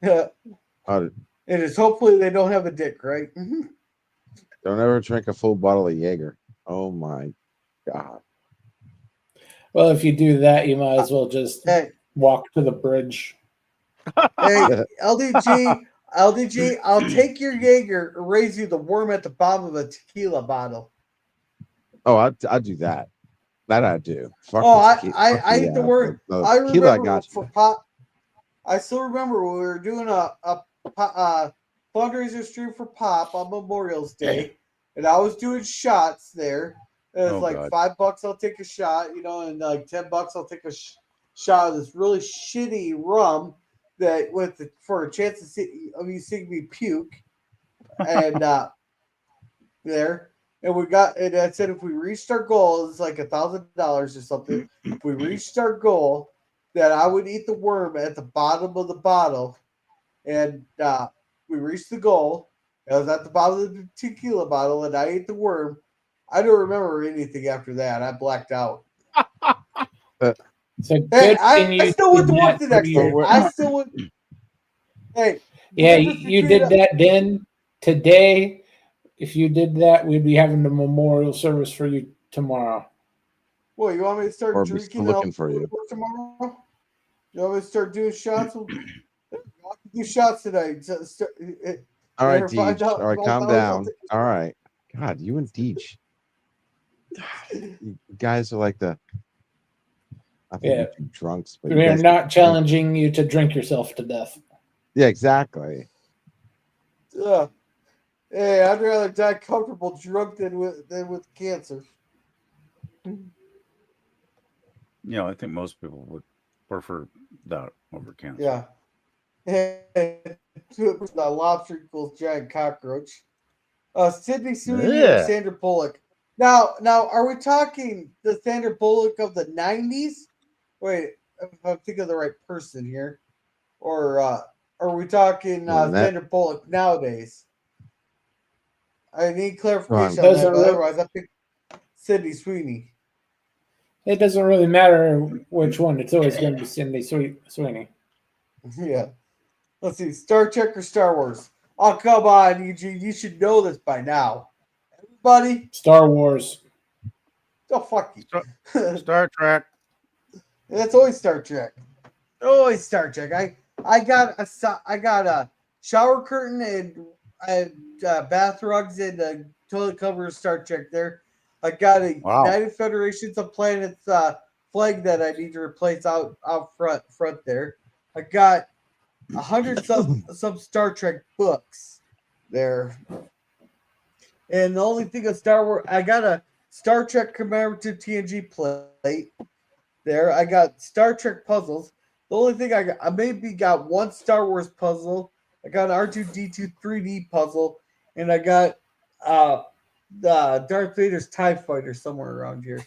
Yeah. uh, It is hopefully they don't have a dick, right? don't ever drink a full bottle of Jaeger. Oh my god. Well, if you do that, you might as well just Hey, walk to the bridge. hey, LDG, I'll take your Jaeger and raise you the worm at the bottom of a tequila bottle. Oh, I'd do that. That I do. Fuck Oh, the tequila. Fuck I hate the yeah. word. The I tequila, I remember got for you. pop. I still remember when we were doing a fundraiser stream for Pop on Memorial's Day, and I was doing shots there. It was Oh, like God. $5 I'll take a shot, and like $10 I'll take a shot of this really shitty rum that for a chance of you seeing me puke, and there. And I said if we reached our goal, it's like $1,000 or something. If we reached our goal, that I would eat the worm at the bottom of the bottle. And we reached the goal. I was at the bottom of the tequila bottle, and I ate the worm. I don't remember anything after that. I blacked out. So Hey, good thing I you still went did to work that the next 3 day. years. I still went. Hey, the Yeah, difference you between did that then. Today, if you did that, we'd be having the memorial service for you tomorrow. What, you want me to start Or be still drinking looking for you. tomorrow? You want me to start doing shots? I'll do shots tonight. All right, Find Deej. out. All right, calm down. All right. God, you and Deej. You guys are like I think Yeah. you're two drunks, but you We are guys not challenging you to drink yourself to death. Yeah, exactly. Hey, I'd rather die comfortable drunk than with cancer. I think most people would prefer that over cancer. Yeah. Hey, the lobster equals giant cockroach. Sydney Sweeney or Yeah. Sandra Bullock. Now, are we talking the Sandra Bullock of the 90s? Wait, if I'm thinking of the right person here. Or are we talking That Sandra Bullock nowadays? I need clarification Come on that, Doesn't but really, otherwise I pick Sydney Sweeney. it doesn't really matter which one. It's always going to be Cindy Sweeney. Yeah. Let's see, Star Trek or Star Wars? Oh, come on, Eugene. You should know this by now. Everybody, Star Wars. oh, fuck you. Star Trek. That's always Star Trek. Always Star Trek. I got a shower curtain and bath rugs and a toilet cover of Star Trek there. I got a Wow. United Federations of Planets flag that I need to replace out front there. I got 100 some Star Trek books there. And the only thing of Star Wars, I got a Star Trek commemorative TNG plate there. I got Star Trek puzzles. The only thing I maybe got one Star Wars puzzle. I got an R2D2 3D puzzle, and I got Darth Vader's TIE Fighter somewhere around here.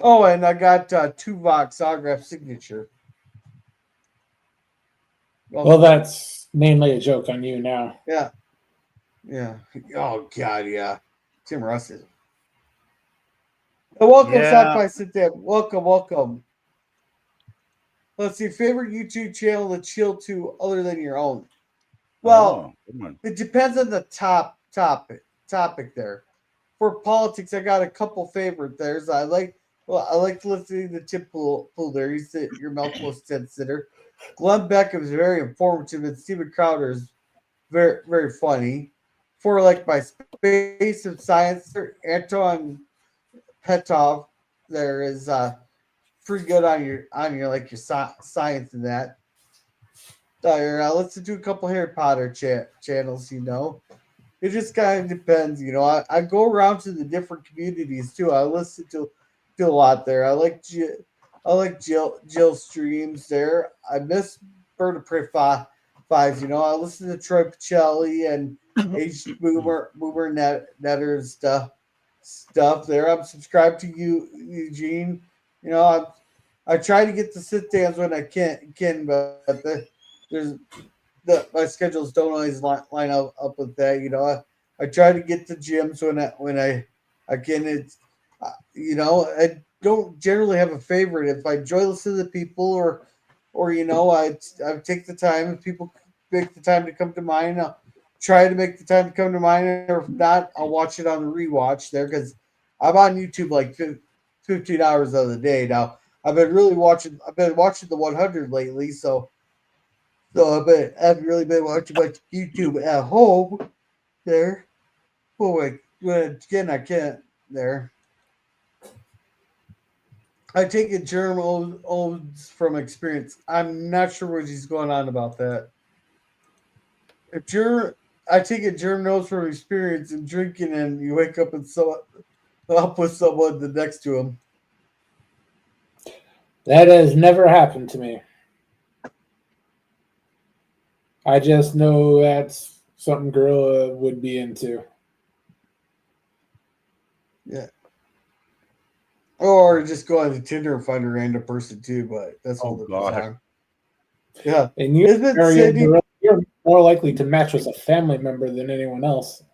Oh, and I got Tuvok's autograph signature. Well, that's mainly a joke on you now. Yeah. Yeah. Oh God, yeah. Tim Russ is. Welcome, Stop Yeah. by Sit Down. Welcome, welcome. Let's see, favorite YouTube channel to chill to other than your own. Well, Oh, good one. it depends on the topic there. For politics, I got a couple favorite there's. I like listening to Tim Pool there. He's your mouth was sitter. Glenn Beck is very informative, and Stephen Crowder is very funny. For like my space of science, Anton Petov there is pretty good on your like your science and that. Let's do a couple Harry Potter channels. It just kind of depends. I go around to the different communities too. I listen to a lot there. I like Jill streams there. I miss Bird of Prey fives. I listen to Troy Pacelli and H Boomer Netter and stuff there. I'm subscribed to you, Eugene. I try to get the sit downs when I can, but there's my schedules don't always line up with that. I try to get to gyms when I can. I don't generally have a favorite. If I enjoy listening to people, or I take the time. If people make the time to come to mine, I'll try to make the time to come to mine. Or if not, I'll watch it on the rewatch there because I'm on YouTube like 15 hours of the day now. I've been watching the 100 lately, so I've really been watching much YouTube at home there. Oh wait, again I can't there. I take a germ odes from experience. I'm not sure what he's going on about that. If germ, I take a germ nose from experience and drinking, and you wake up and up with someone next to him. That has never happened to me. I just know that's something Gorilla would be into. Yeah. Or just go on to Tinder and find a random person too, but that's all the God. time. Yeah. In your Isn't area, Sydney Gorilla, you're more likely to match with a family member than anyone else.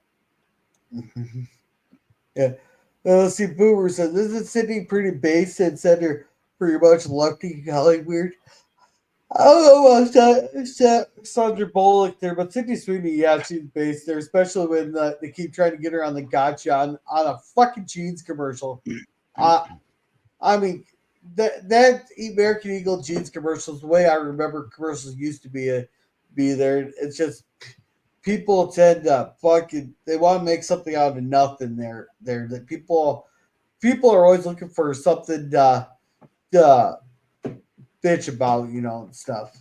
Yeah. Let's see, Boomer says, isn't Sydney pretty base and center pretty much lefty golly weird? I don't know about Sandra Bullock there, but Sydney Sweeney, yeah, she's based there, especially when they keep trying to get her on the gotcha on a fucking jeans commercial. I mean, that American Eagle jeans commercials, the way I remember commercials used to be there. It's just people tend to they want to make something out of nothing there that people are always looking for something to bitch about, and stuff.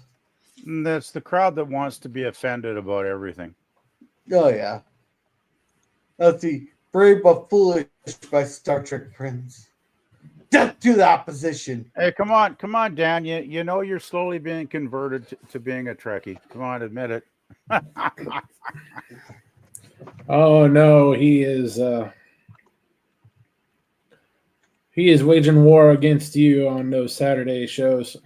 And that's the crowd that wants to be offended about everything. Oh yeah. Let's see. Brave but Foolish by Star Trek Prince. Death to the opposition. Hey, come on, Dan. You know you're slowly being converted to being a Trekkie. Come on, admit it. Oh no, he is waging war against you on those Saturday shows.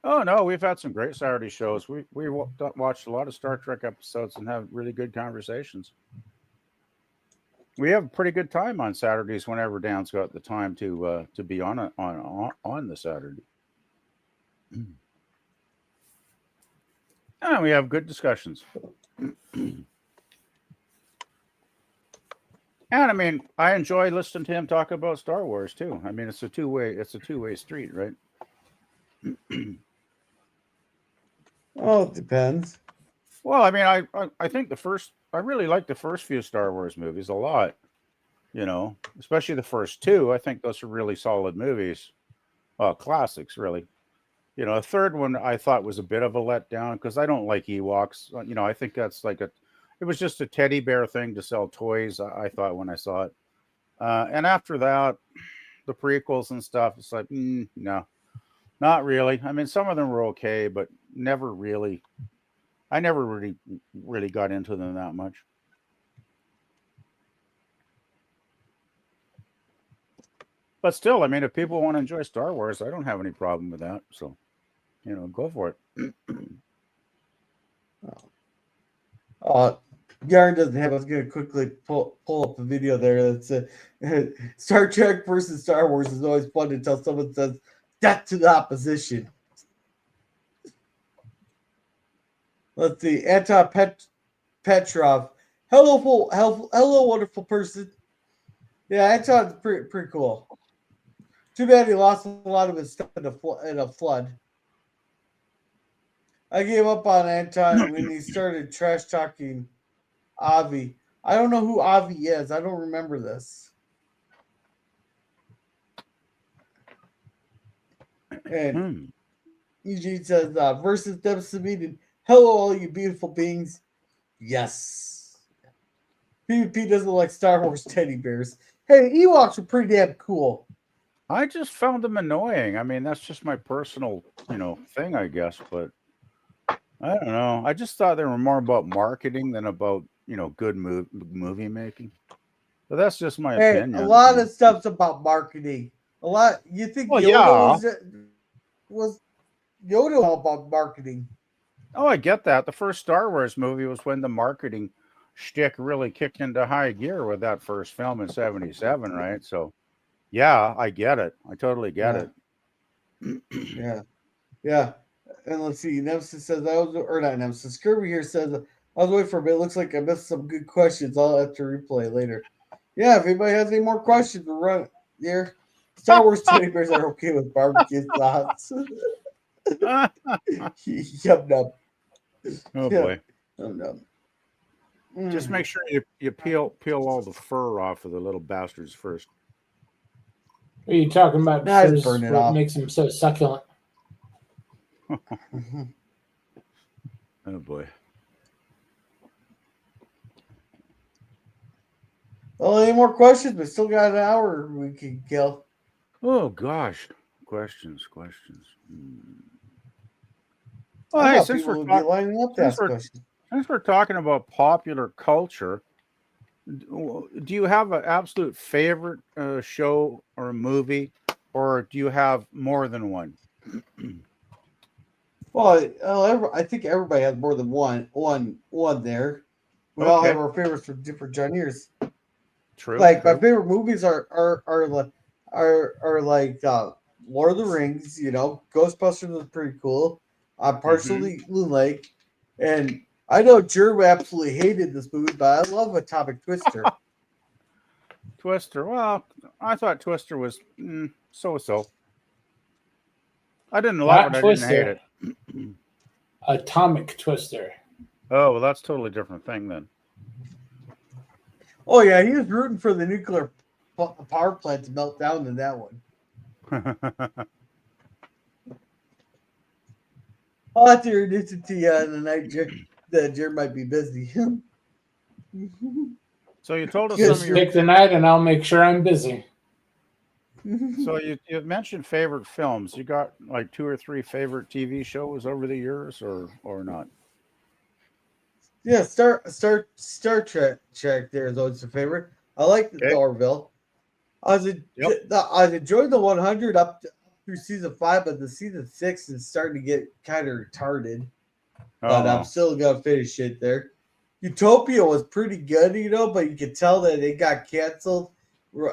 Oh no, we've had some great Saturday shows. We watched a lot of Star Trek episodes and have really good conversations. We have a pretty good time on Saturdays whenever Dan's got the time to be on the Saturday. And we have good discussions. And I mean, I enjoy listening to him talk about Star Wars too. I mean, it's a two-way street, right? Oh, it depends. Well, I mean, I think I really like the first few Star Wars movies a lot. Especially the first two. I think those are really solid movies. Classics, really. A third one I thought was a bit of a letdown because I don't like Ewoks. I think that's it was just a teddy bear thing to sell toys, I thought when I saw it. And after that, the prequels and stuff, it's like, no, not really. I mean, some of them were okay, but never really. I never really got into them that much. But still, I mean, if people want to enjoy Star Wars, I don't have any problem with that. So, go for it. Yarn doesn't have. I was going to quickly pull up a video there. That's Star Trek versus Star Wars is always fun until someone says death to the opposition. Let's see. Anton Petrov. Hello, wonderful person. Yeah, Anton's pretty cool. Too bad he lost a lot of his stuff in a flood. I gave up on Anton when he started trash talking Avi. I don't know who Avi is. I don't remember this. And Eugene says, versus Debs hello, all you beautiful beings. Yes. PvP doesn't like Star Wars teddy bears. Hey, Ewoks are pretty damn cool. I just found them annoying. I mean, that's just my personal, thing, I guess. But I don't know. I just thought they were more about marketing than about, good movie making. But that's just my opinion. A lot of stuff's about marketing. A lot. You think Yoda was Yoda all about marketing? Oh, I get that. The first Star Wars movie was when the marketing shtick really kicked into high gear with that first film in '77, right? So, yeah, I get it. I totally get it. Yeah. And let's see. Nemesis says not Nemesis. Kirby here says I was waiting for a bit. It looks like I missed some good questions. I'll have to replay later. Yeah, if anybody has any more questions, we'll run it here. Star Wars teddy bears are okay with barbecue sauce. Yum num. Oh boy. Yum num. Just make sure you peel all the fur off of the little bastards first. What are you talking about? Nah, just Fur's burn it what off. makes them so succulent. Oh boy. Well, any more questions? We still got an hour we can kill. Oh gosh. Questions. Well, hey, since we're talking about popular culture, do you have an absolute favorite show or movie, or do you have more than one? Well, I think everybody has more than one there. We all have our favorites from different genres. True. Like my favorite movies are like Lord of the Rings. Ghostbusters was pretty cool. Partially Loon Lake, and I know Jerm absolutely hated this movie, but I love Atomic Twister. Twister. Well, I thought Twister was so-so. I didn't love it. I didn't hate it. Atomic Twister. Oh, well, that's a totally different thing then. Oh yeah, he was rooting for the nuclear power plant to melt down in that one. I'll have to introduce it to you on the night that Jerm might be busy. So you told us Just pick the night, and I'll make sure I'm busy. So you mentioned favorite films. You got like 2 or 3 favorite TV shows over the years, or not? Yeah, Star Trek there is always a favorite. I like the Orville. I was enjoying the 100 up through season 5, but the season 6 is starting to get kind of retarded. But I'm still gonna finish it there. Utopia was pretty good, but you could tell that it got canceled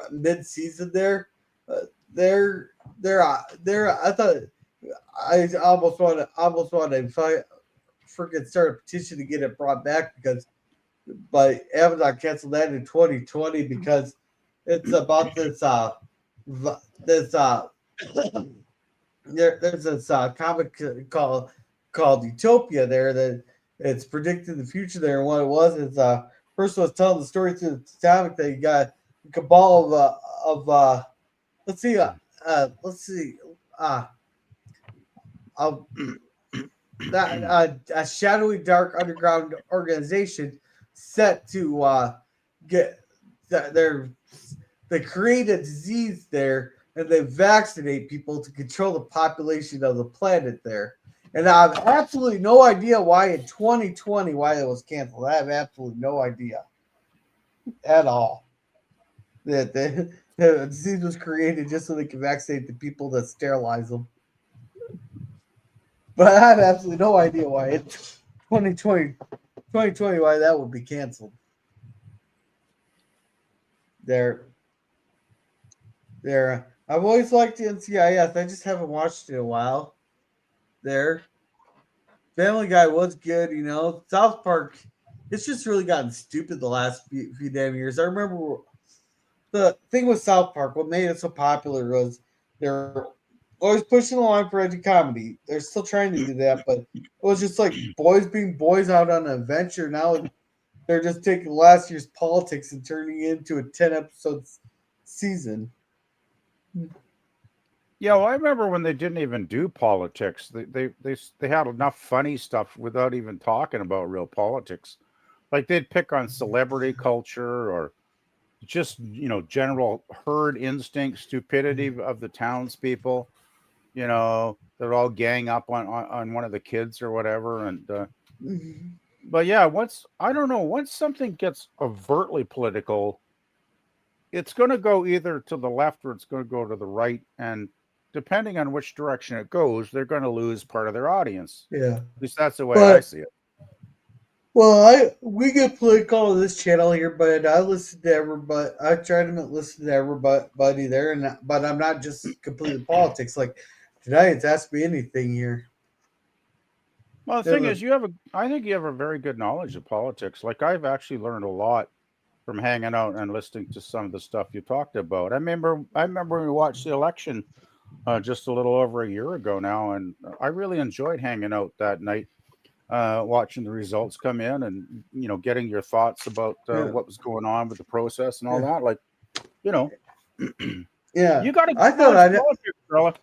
mid-season there. I thought I almost want to freaking start a petition to get it brought back but Amazon canceled that in 2020 because it's about this there's this comic called Utopia there that it's predicting the future there, and what it was is person was telling the story through the comic that you got a cabal of a shadowy dark underground organization set to they create a disease there, and they vaccinate people to control the population of the planet there. And I have absolutely no idea why in 2020 why it was canceled. I have absolutely no idea at all. That the disease was created just so they could vaccinate the people that sterilize them. But I have absolutely no idea why in 2020 2020, why that would be canceled. There. I've always liked the NCIS. I just haven't watched it in a while. There. Family Guy was good, you know. South Park, it's just really gotten stupid the last few damn years. I remember the thing with South Park, what made it so popular was they're always pushing the line for edgy comedy. They're still trying to do that, but it was just like boys being boys out on an adventure. Now they're just taking last year's politics and turning it into a 10 episode season. Yeah, well, I remember when they didn't even do politics. They had enough funny stuff without even talking about real politics. Like they'd pick on celebrity culture or just general herd instinct, stupidity of the townspeople. They'd all gang up on one of the kids or whatever. And but yeah, once something gets overtly political, it's going to go either to the left or it's going to go to the right, and depending on which direction it goes, they're going to lose part of their audience. Yeah. At least that's the way I see it. Well, we get political on this channel here, but I listen to everybody. I try to listen to everybody there, but I'm not just completely politics. Like tonight, it's Ask Me Anything here. Well, the thing is, I think you have a very good knowledge of politics. Like I've actually learned a lot from hanging out and listening to some of the stuff you talked about. I remember when we watched the election just a little over a year ago now, and I really enjoyed hanging out that night, watching the results come in, and getting your thoughts about what was going on with the process and all that. Like, yeah, you got to I thought I politics, fella.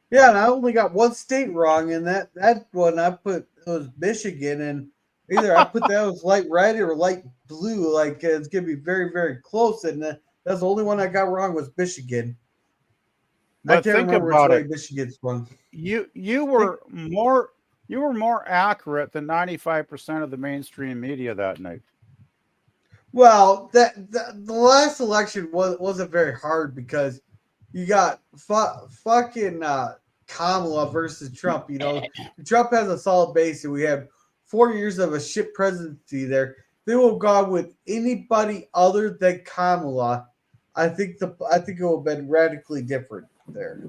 Yeah, and I only got one state wrong, and that one I put it was Michigan, and either I put that was light red or light blue. Like it's gonna be very, very close, and that's the only one I got wrong was Michigan. But I can't think remember about which way it. Michigan's one. You were more accurate than 95% of the mainstream media that night. Well, the last election wasn't very hard because you got fucking Kamala versus Trump. Trump has a solid base, and we had 4 years of a shit presidency there. They will have gone with anybody other than Kamala. I think it would have been radically different there.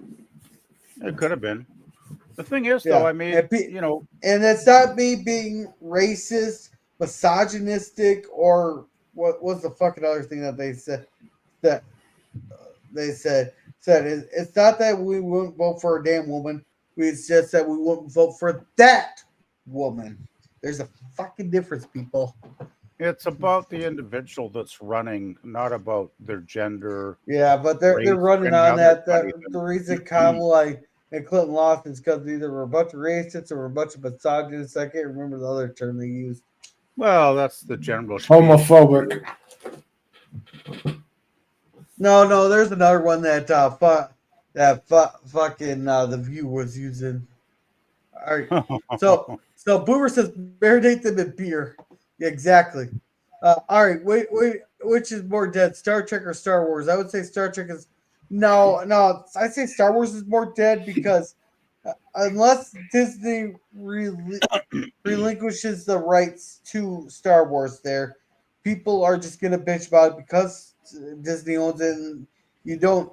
It could have been. The thing is, Yeah. though, I mean, and it's not me being racist, misogynistic, or what was the fucking other thing that they said that they said it's not that we wouldn't vote for a damn woman. It's just that we wouldn't vote for that woman. There's a fucking difference, people. it's about the individual that's running, not about their gender. Yeah, but they're race, running any on other that. funny The thing. reason Kamala and Clinton lost is because either we're a bunch of racists or we're a bunch of misogynists. I can't remember the other term they used. Well, that's the general. Homophobic. No, there's another one that fucking The View was using. All right, so Boomer says marinate them in beer. Yeah, exactly. All right, wait, which is more dead, Star Trek or Star Wars? I would say Star Trek is no. I say Star Wars is more dead because unless Disney relinquishes the rights to Star Wars, people are just gonna bitch about it because Disney owns it. And you don't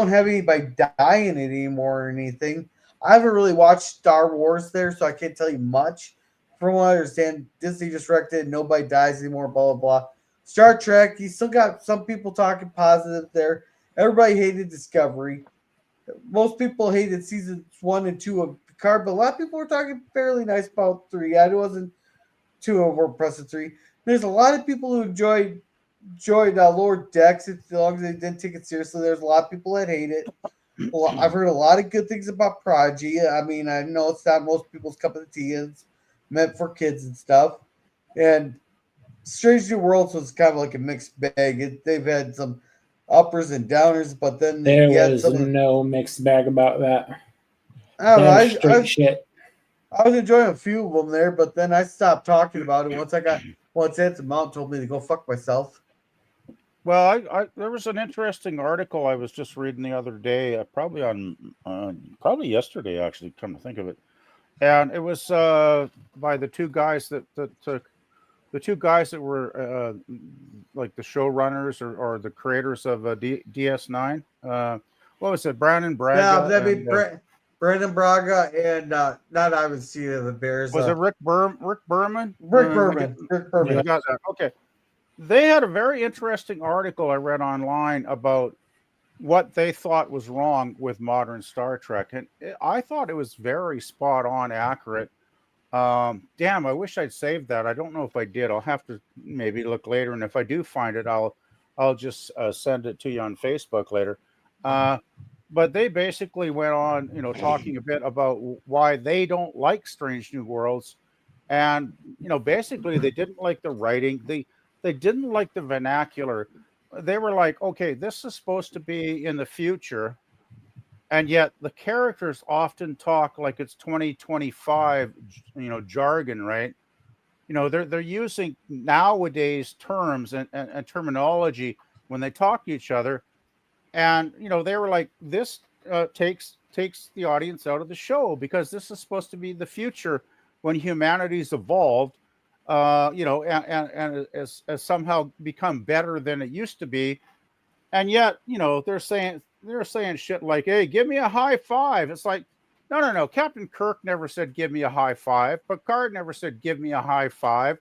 have anybody dying in it anymore or anything. I haven't really watched Star Wars there, so I can't tell you much. From what I understand, Disney just wrecked it. Nobody dies anymore. Blah blah blah. Star Trek, you still got some people talking positive there. Everybody hated Discovery. Most people hated seasons 1 and 2 of Picard, but a lot of people were talking fairly nice about 3. I wasn't too overimpressed with 3. There's a lot of people who enjoyed Lower Decks as long as they didn't take it seriously. There's a lot of people that hate it. I've heard a lot of good things about Prodigy. I mean, I know it's not most people's cup of tea. It's meant for kids and stuff. And Strange New Worlds was kind of like a mixed bag. They've had some uppers and downers, but then there was no mixed bag about that. I don't know. Straight shit. I was enjoying a few of them there, but then I stopped talking about it once Anson Mount told me to go fuck myself. Well, there was an interesting article I was just reading the other day, probably yesterday, actually, come to think of it. and it was by the two guys that were like the showrunners or the creators of DS9. What was it? Brandon Yeah, Braga that'd be and Brandon Braga and not Ivan Cena, the Bears. was it Rick Berman? Rick Berman. Rick Berman. I got that. Okay. They had a very interesting article I read online about what they thought was wrong with modern Star Trek, and I thought it was very spot on, accurate. Damn, I wish I'd saved that. I don't know if I did. I'll have to maybe look later, and if I do find it, I'll just send it to you on Facebook later. But they basically went on, talking a bit about why they don't like Strange New Worlds, and basically they didn't like the writing. They didn't like the vernacular. They were like, okay, this is supposed to be in the future, and yet the characters often talk like it's 2025, jargon, right? They're using nowadays terms and terminology when they talk to each other, and they were like, this takes the audience out of the show, because this is supposed to be the future when humanity's evolved, and has somehow become better than it used to be, and yet they're saying shit like, hey, give me a high five. It's like, no. Captain Kirk never said give me a high five. Picard never said give me a high five.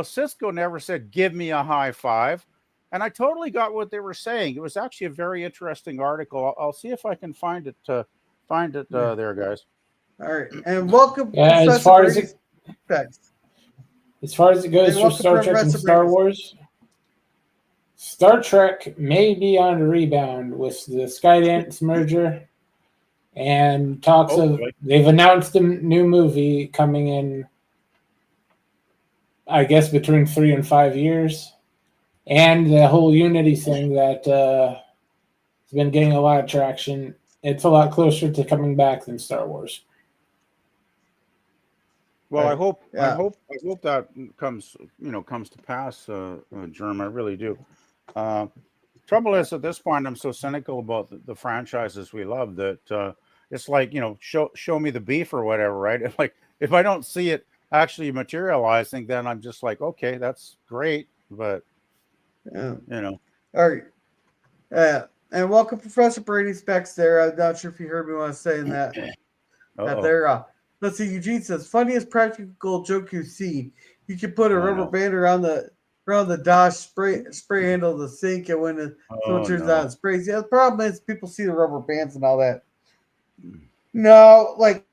Cisco never said give me a high five. And I totally got what they were saying. It was actually a very interesting article. I'll see if I can find it there, guys. All right, and welcome. Yeah, as far as it goes for Star Trek and Star Wars, Star Trek may be on a rebound with the Skydance merger and talks of, they've announced a new movie coming in, I guess, between 3 and 5 years. And the whole Unity thing that has been getting a lot of traction. It's a lot closer to coming back than Star Wars. Well, I hope that comes to pass, Germ. I really do. Trouble is, at this point, I'm so cynical about the franchises we love that it's like, show me the beef or whatever, right? If I don't see it actually materializing, then I'm just like, okay, that's great, but yeah. All right. And welcome, Professor Brady Specs there. I'm not sure if you heard me when I was saying that. There. Let's see. Eugene says, funniest practical joke you've seen. You can put a rubber band around the dash spray handle of the sink, and when someone turns out it sprays. Yeah, the problem is people see the rubber bands and all that. No, like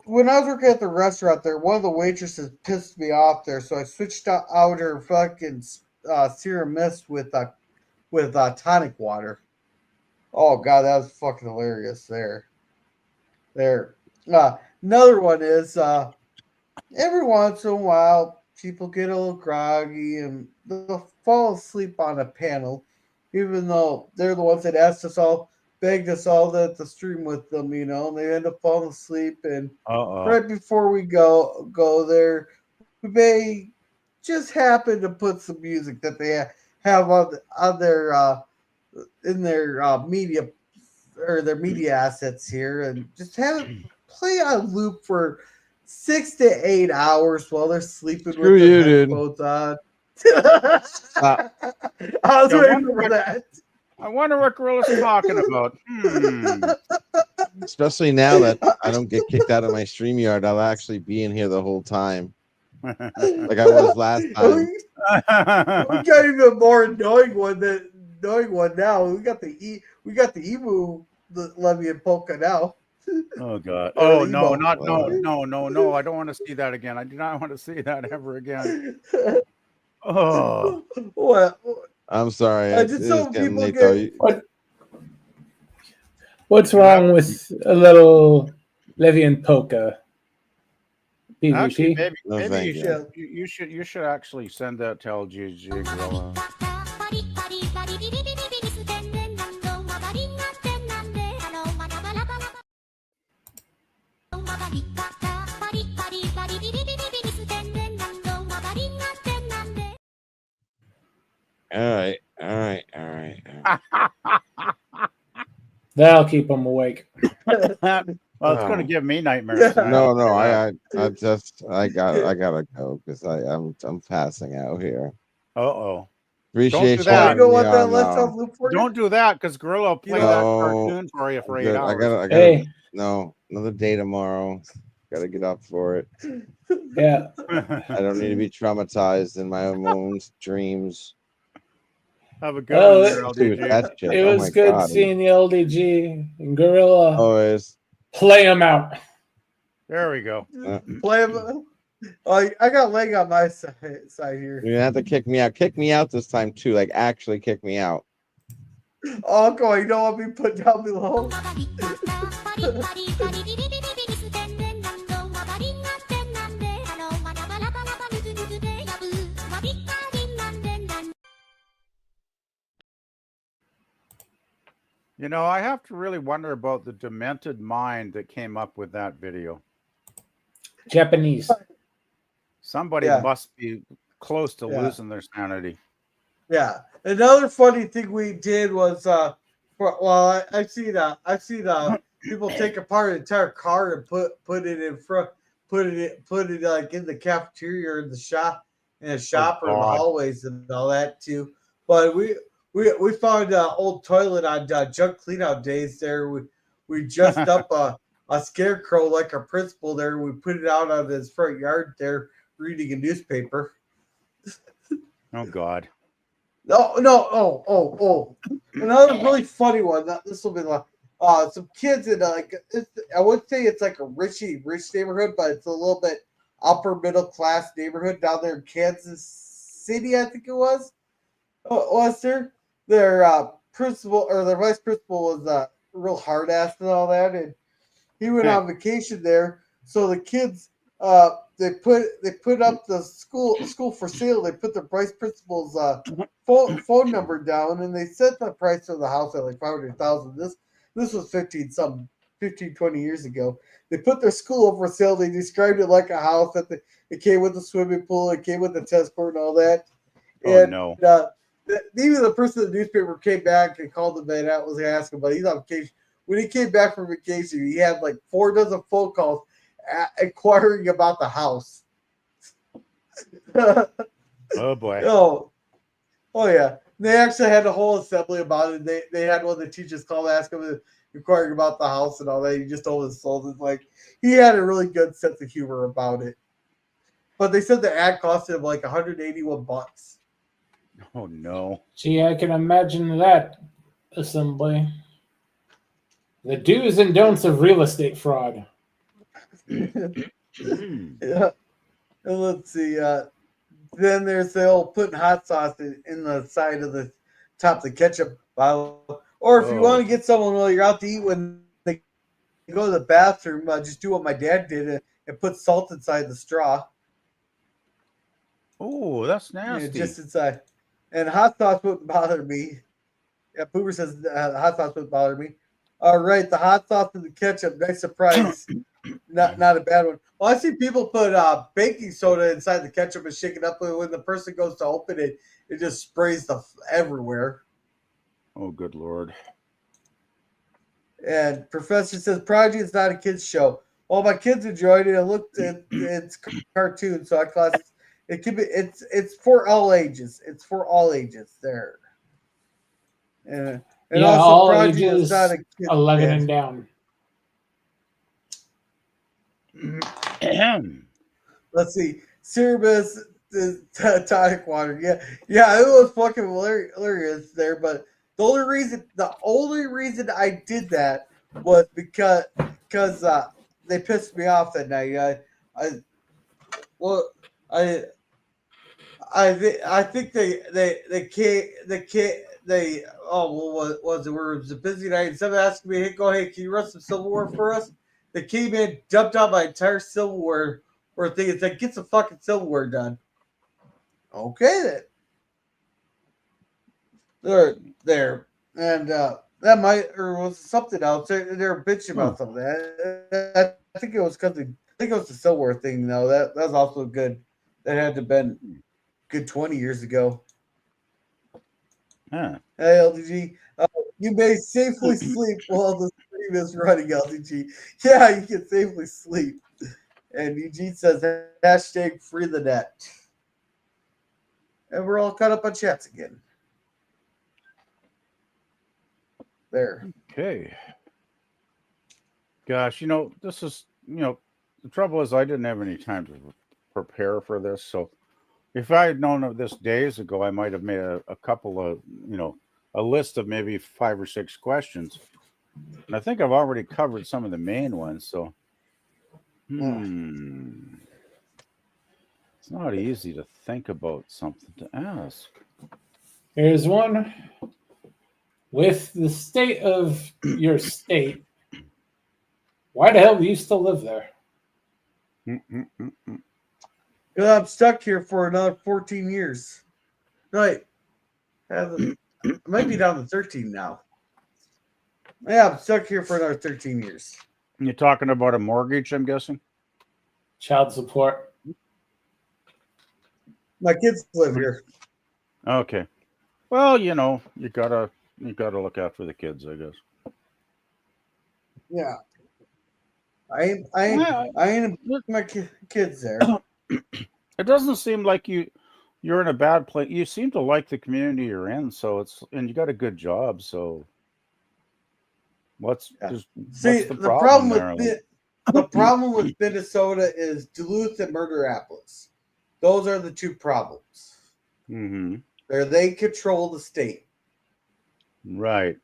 when I was working at the restaurant there, one of the waitresses pissed me off there, so I switched out her fucking serum mist with tonic water. Oh god, that was fucking hilarious there. Another one is every once in a while people get a little groggy and they'll fall asleep on a panel, even though they're the ones that begged us all to stream with them, and they end up falling asleep, and right before we go there, we may just happen to put some music that they have on their in their media or their media assets here, and just have it play on loop for 6 to 8 hours while they're sleeping with their headphones on. I was waiting for that. I wonder what Gorilla's talking about. Especially now that I don't get kicked out of my StreamYard, I'll actually be in here the whole time, like I was last time. We got even more annoying one now. We got the emu Levy and Polka now. Oh god! Oh no! No! I don't want to see that again. I do not want to see that ever again. Oh, what? I'm sorry. I just saw people get. What's wrong with a little Levy and Polka? PvP? Actually, maybe you should actually send that to LGG Gorilla. All right. That'll keep them awake. Well, it's going to give me nightmares tonight. No, no, I'll I gotta go because I'm passing out here. Uh-oh. Appreciate do you that. You having don't me want that on, left on loop for you? Don't do that because Gorilla will play know- that No, cartoon for you for 8 Good. hours. I gotta. Hey. No, another day tomorrow. Gotta get up for it. Yeah. I don't need to be traumatized in my own dreams. Have a good Well, one there, Especially with LDG. that shit. It Oh was my good God. seeing the LDG and Gorilla Always. play them out. There we go. Play him. Oh, I got leg on my side here. You have to kick me out. Kick me out this time too. Like actually kick me out. Oh, come on. You don't want me put down below? You know, I have to really wonder about the demented mind that came up with that video. Japanese. Somebody Yeah. must be close to Yeah. losing their sanity. Yeah. Another funny thing we did was, I see the people take apart an entire car and put it in front, put it like in the cafeteria or in the shop, or in the God. hallways and all that too. But we found an old toilet on junk cleanout days there. We dressed up a scarecrow like our principal there. We put it out on his front yard there reading a newspaper. Oh God. No. Another really funny one. This will be like some kids in I would say it's like a rich neighborhood, but it's a little bit upper middle class neighborhood down there in Kansas City, I think it was. Was there? Their principal or their vice principal was a real hard ass and all that, and he went on vacation there. So the kids they put up the school for sale. They put the vice principal's phone number down, and they set the price of the house at like 500,000. This was 20 years ago. They put their school up for sale. They described it like a house it came with a swimming pool, it came with a tennis court and all that. Oh And, no. even the person in the newspaper came back and called the man out, was asking, but he's on vacation. When he came back from vacation, he had like 4 dozen phone calls inquiring about the house. Oh boy. Oh yeah. They actually had a whole assembly about it. They had one of the teachers call and ask him inquiring about the house and all that. He just told his soul. It's like he had a really good sense of humor about it. But they said the ad costed him like $181. Oh no. Gee, I can imagine that assembly. The do's and don'ts of real estate fraud. Yeah. And let's see. Then there's the old putting hot sauce in the side of the top of the ketchup bottle. Or if you want to get someone while you're out to eat when they go to the bathroom, just do what my dad did and put salt inside the straw. Oh, that's nasty. Yeah, just inside. And hot sauce wouldn't bother me. Yeah, Pooper says hot sauce wouldn't bother me. All right, the hot sauce and the ketchup, nice surprise. Not a bad one. Well, I see people put baking soda inside the ketchup and shake it up. When the person goes to open it, it just sprays everywhere. Oh, good Lord. And Professor says, Prodigy is not a kid's show. Well, my kids enjoyed it. I looked at it's cartoon, so I class it could be it's for all ages. It's for all ages there. And Yeah, also all Prodigy ages is not a kid's 11 band. and down. Let's see. Cerebus tonic water. Yeah, it was fucking hilarious there. But the only reason I did that was because they pissed me off that night. I think what was it? It was a busy night. And someone asked me, "Hey, can you run some silverware for us?" They came in, dumped out my entire silverware thing. It's like, get some fucking silverware done. Okay then. There, and that might or was something else. They're bitching about something. I think it was because I think it was the silverware thing. though. That was also good. That had to have been good 20 years ago. Huh. Hey, LDG, you may safely sleep while the stream is running, LDG. Yeah, you can safely sleep. And Eugene says, hashtag free the net. And we're all caught up on chats again. There. Okay. Gosh, this is, the trouble is I didn't have any time to prepare for this. So if I had known of this days ago, I might have made a couple of, a list of maybe 5 or 6 questions. And I think I've already covered some of the main ones. So, it's not easy to think about something to ask. Here's one. With the state of your state, why the hell do you still live there? I'm stuck here for another 14 years. Right. It might be down to 13 now. Yeah, I'm stuck here for another 13 years. You're talking about a mortgage, I'm guessing? Child support. My kids live here. Okay. Well, you gotta look after the kids, I guess. Yeah. I ain't my kids there. It doesn't seem like you're in a bad place. You seem to like the community you're in, and you got a good job. So what's the problem there? The problem with Minnesota is Duluth and Murder-Apples. Those are the 2 problems. Mm-hmm. They control the state. Right.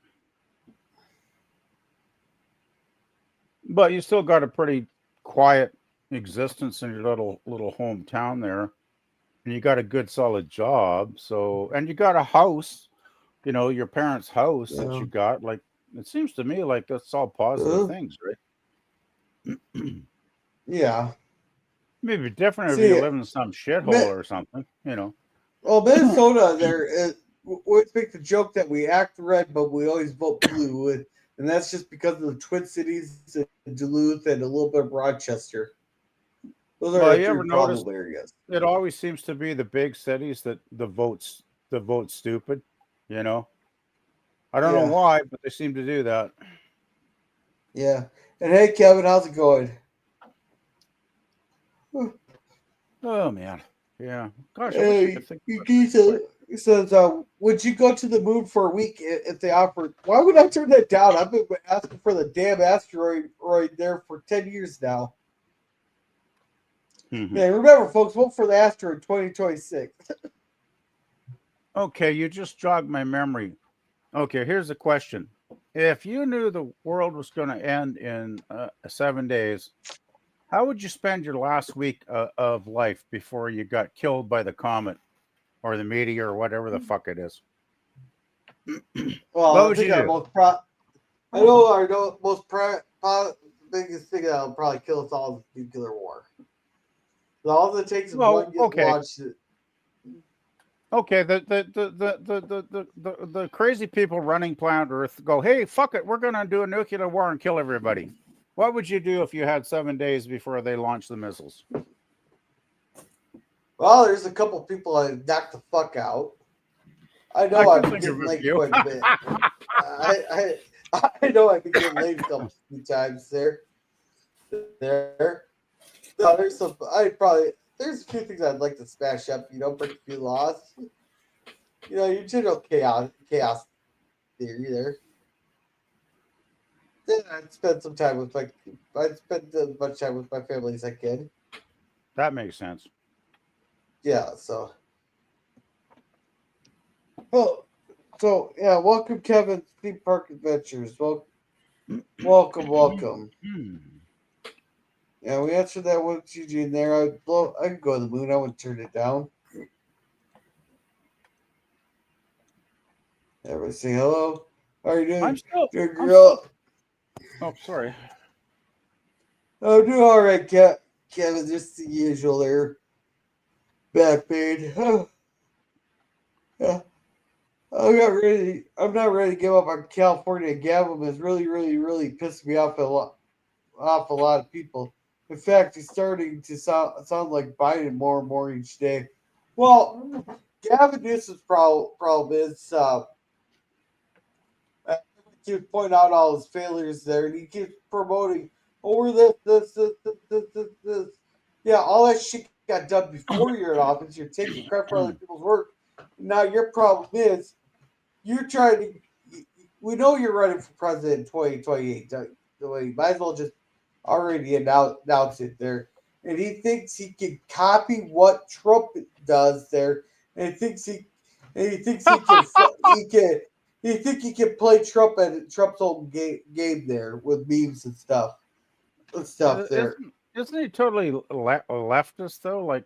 But you still got a pretty quiet existence in your little hometown there, and you got a good solid job. So, and you got a house, your parents' house that you got. Like, it seems to me like that's all positive things, right? Yeah. Maybe different if you live in some shithole or something, Well, Minnesota, we always make the joke that we act red, but we always vote blue, and that's just because of the Twin Cities, Duluth, and a little bit of Rochester. Those are you ever noticed areas. It always seems to be the big cities that the vote's stupid, I don't know why, but they seem to do that. Yeah. And hey, Kevin, how's it going? Oh man, yeah. Gosh, I Hey, wish I could think about it. he says, would you go to the moon for a week if they offered? Why would I turn that down? I've been asking for the damn asteroid there for 10 years now. Mm-hmm. Yeah, remember, folks, vote for the asteroid 2026. Okay, you just jogged my memory. Okay, here's the question. If you knew the world was going to end in 7 days, how would you spend your last week of life before you got killed by the comet or the meteor or whatever the fuck it is? Well, what would you do? Biggest thing that'll probably kill us all is nuclear war. So all it takes is Well, one get launched. Okay, the crazy people running planet Earth go, hey, fuck it, we're gonna do a nuclear war and kill everybody. What would you do if you had 7 days before they launch the missiles? Well, there's a couple people I knocked the fuck out. I know I've been getting laid quite a bit. I know I've been getting laid a few times there. No, there's a few things I'd like to smash up, break a few laws. Your general chaos theory there. Yeah, I'd spend as much time with my family as I can. That makes sense. Yeah, so. Oh, so yeah, welcome, Kevin. Theme Park Adventures. Welcome. Yeah, we answered that one, Eugene. There, I could go to the moon. I wouldn't turn it down. Everybody say hello. How are you doing? Good girl. Oh, sorry. I'm doing all right, Kevin. Just the usual there. Back pain. Yeah. I'm not ready to give up on California. Gavin is really, really, really pissed me off a lot of people. In fact, he's starting to sound like Biden more and more each day. Well, Gavin Newsom's problem is every keeps pointing out all his failures there, and he keeps promoting over this. Yeah, all that shit got done before you're in office. You're taking credit for other people's work. Now your problem is you're trying to. We know you're running for president in 2028. You might as well just already announce it there. And he thinks he can copy what Trump does there, and he thinks he think he can play Trump at Trump's own game there with memes and stuff there. Isn't he totally leftist though? Like,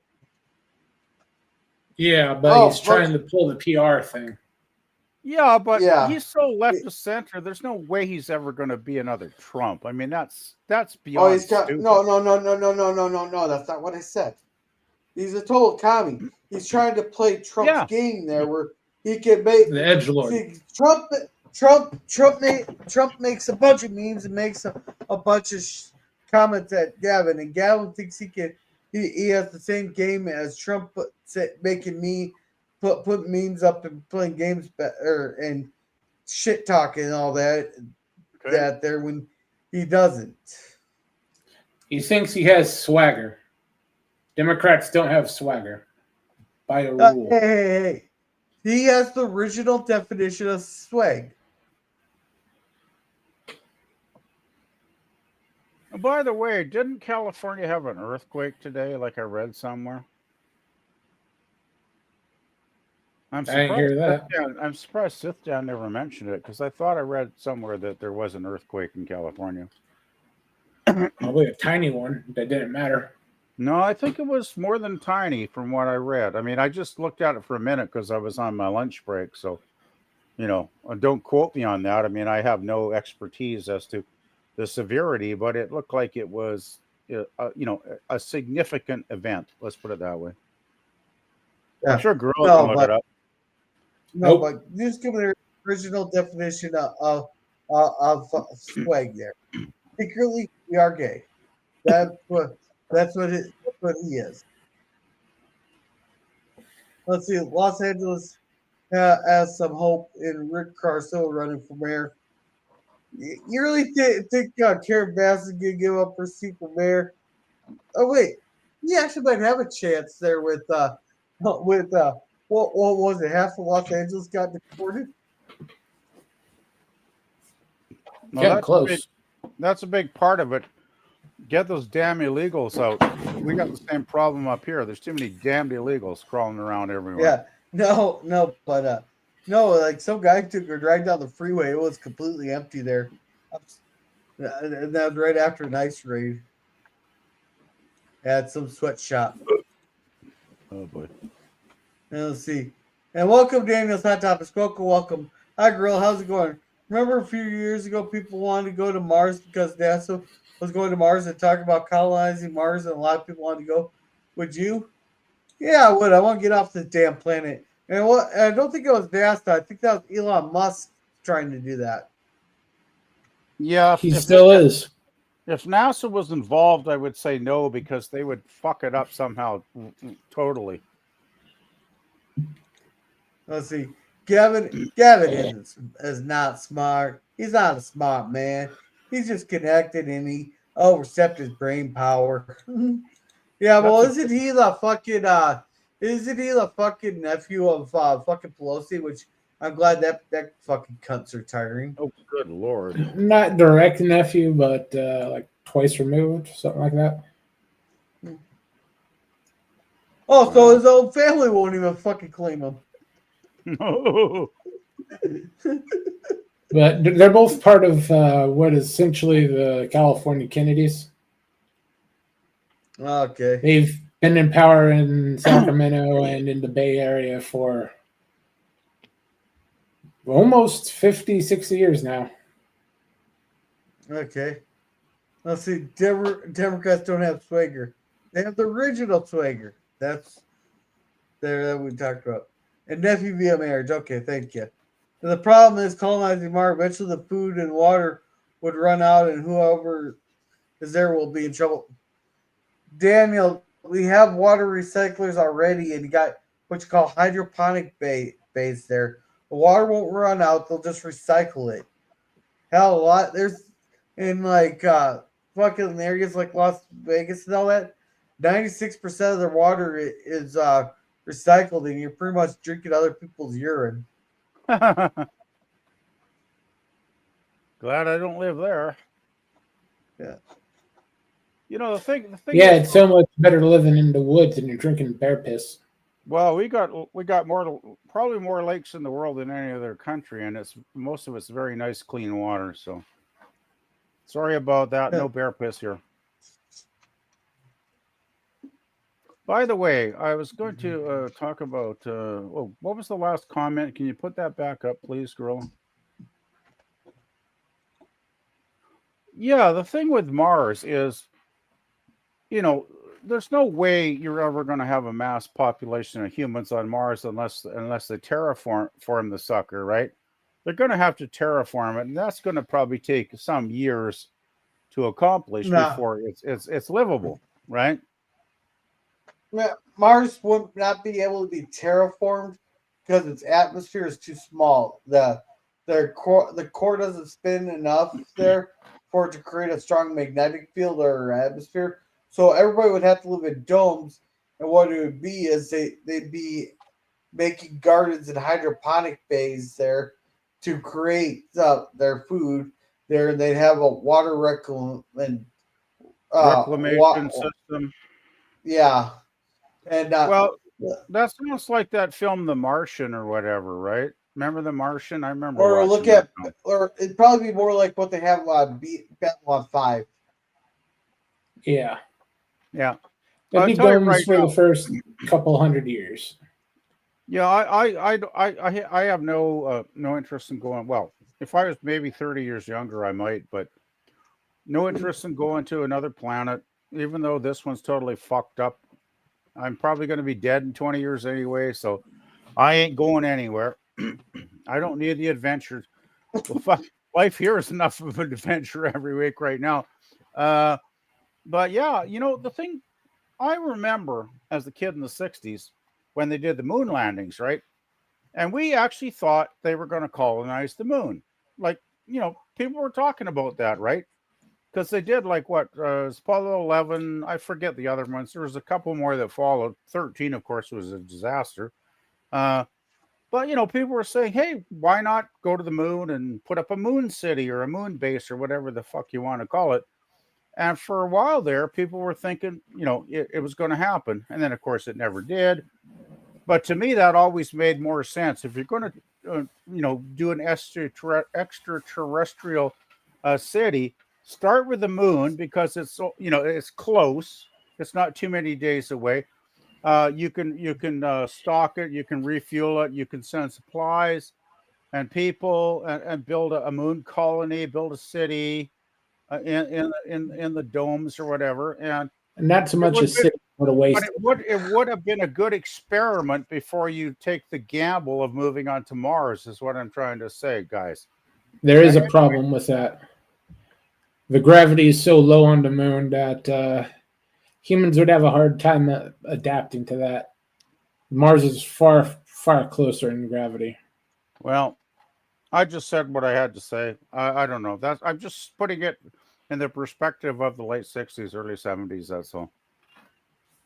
Yeah, but he's trying to pull the PR thing. yeah, but Yeah. he's so left of center. There's no way he's ever going to be another Trump. I mean, that's Oh, beyond he's got stupid. no. That's not what I said. He's a total commie. He's trying to play Trump's game there, where he can make The edgelord. see, Trump makes a bunch of memes and makes a bunch of comments at Gavin, and Gavin thinks he can. He has the same game as Trump, making me put memes up and playing games better and shit talking and all that. Okay. That there when he doesn't. He thinks he has swagger. Democrats don't have swagger by a rule. Hey. He has the original definition of swag. And by the way, didn't California have an earthquake today? Like I read somewhere. I didn't hear that. I'm surprised Sithdown never mentioned it because I thought I read somewhere that there was an earthquake in California. Probably a tiny one that didn't matter. No, I think it was more than tiny from what I read. I mean, I just looked at it for a minute because I was on my lunch break. So, don't quote me on that. I mean, I have no expertise as to the severity, but it looked like it was, a significant event. Let's put it that way. Yeah. I'm sure girls can look it up. No, but just give me the original definition of swag there. Secretly, we are gay. That's what he is. Let's see. Los Angeles has some hope in Rick Carso running for mayor. You really think Karen Bass is gonna give up her seat for mayor? Oh wait, he actually might have a chance there with what was it? Half of Los Angeles got deported. Well, Close. That's a big part of it. Get those damn illegals out. We got the same problem up here. There's too many damned illegals crawling around everywhere. Yeah, but like some guy took her drag down the freeway. It was completely empty there, and that was right after an ice raid. Had some sweatshop. Oh boy. And let's see. And welcome, Daniel's Hot Topics. Welcome. Hi, girl. How's it going? Remember a few years ago, people wanted to go to Mars because NASA was going to Mars and talk about colonizing Mars, and a lot of people wanted to go. Would you? Yeah, I would. I want to get off this damn planet. And I don't think it was NASA. I think that was Elon Musk trying to do that. Yeah, He still is. If NASA was involved, I would say no because they would fuck it up somehow, totally. Let's see. Gavin is not smart. He's not a smart man. He's just connected and he overstepped his brain power. Yeah, well, isn't he the fucking nephew of fucking Pelosi? Which I'm glad that fucking cunts are tiring. Oh, good lord! Not direct nephew, but like twice removed, something like that. Oh, so his own family won't even fucking claim him. No. But they're both part of what is essentially the California Kennedys. Okay. They've been in power in Sacramento and in the Bay Area for almost 50, 60 years now. Okay. Let's see. Democrats don't have swagger. They have the original swagger. That's there that we talked about. And nephew via marriage. Okay, thank you. And the problem is colonizing Mars. Eventually, the food and water would run out, and whoever is there will be in trouble. Daniel, we have water recyclers already, and you got what you call hydroponic base there. The water won't run out; they'll just recycle it. hell, a lot. There's in like fucking areas like Las Vegas and all that. 96% of their water is recycled, and you're pretty much drinking other people's urine. Glad I don't live there. Yeah. You know, the thing Yeah, is, it's so much better living in the woods than you're drinking bear piss. well, we got probably more lakes in the world than any other country, and it's most of it's very nice, clean water. So sorry about that. No bear piss here. By the way, I was going to talk about. What was the last comment? Can you put that back up, please, Gorilla? Yeah, the thing with Mars is, you know, there's no way you're ever going to have a mass population of humans on Mars unless they terraform the sucker, right? They're going to have to terraform it, and that's going to probably take some years to accomplish No. before it's livable, right? Mars would not be able to be terraformed because its atmosphere is too small. The core doesn't spin enough there for it to create a strong magnetic field or atmosphere. So everybody would have to live in domes, and what it would be is they'd be making gardens and hydroponic bays there to create their food there, and they'd have a water reclamation System. Yeah, and Well, that's almost like that film, The Martian, or whatever, right? Remember The Martian? I remember. or watching look that at, film. or it'd probably be more like what they have on Babylon 5. Yeah. Yeah. That'd be I'll tell you domes right for now. the first couple hundred years. Yeah, I have no interest in going. Well, if I was maybe 30 years younger, I might, but no interest in going to another planet. Even though this one's totally fucked up, I'm probably going to be dead in 20 years anyway, so I ain't going anywhere. I don't need the adventures. Well, fuck, life here is enough of an adventure every week right now. But yeah, you know, the thing I remember as a kid in the 60s when they did the moon landings, right? And we actually thought they were going to colonize the moon. Like, you know, people were talking about that, right? Because they did like what? Apollo 11, I forget the other ones. There was a couple more that followed. 13, of course, was a disaster. But, you know, people were saying, hey, why not go to the moon and put up a moon city or a moon base or whatever the fuck you want to call it. And for a while there, people were thinking, you know, it was going to happen. And then, of course, it never did. But to me, that always made more sense. If you're going to, you know, do an extraterrestrial city, start with the moon because it's, you know, it's close. It's not too many days away. You can stock it, you can refuel it, you can send supplies and people and build a moon colony, build a city in the domes or whatever. And not so much a city, but a waste. But it would have been a good experiment before you take the gamble of moving on to Mars, is what I'm trying to say, guys. There is a problem with that. The gravity is so low on the moon that humans would have a hard time adapting to that. Mars is far, far closer in gravity. Well, I just said what I had to say. I don't know. I'm just putting it in the perspective of the late 60s, early 70s. That's all.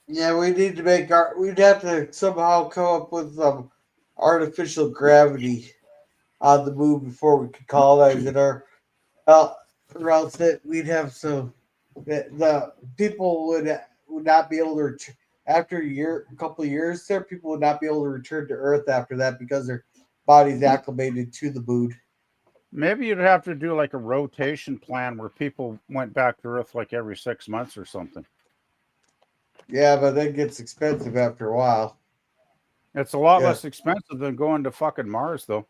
Yeah, we need to we'd have to somehow come up with artificial gravity on the moon before we could colonize it, or else that we'd have the people would not be able to after a couple of years there, people would not be able to return to Earth after that because their body's acclimated to the moon. Maybe you'd have to do like a rotation plan where people went back to Earth like every 6 months or something. Yeah, but that gets expensive after a while. It's a lot less expensive than going to fucking Mars, though.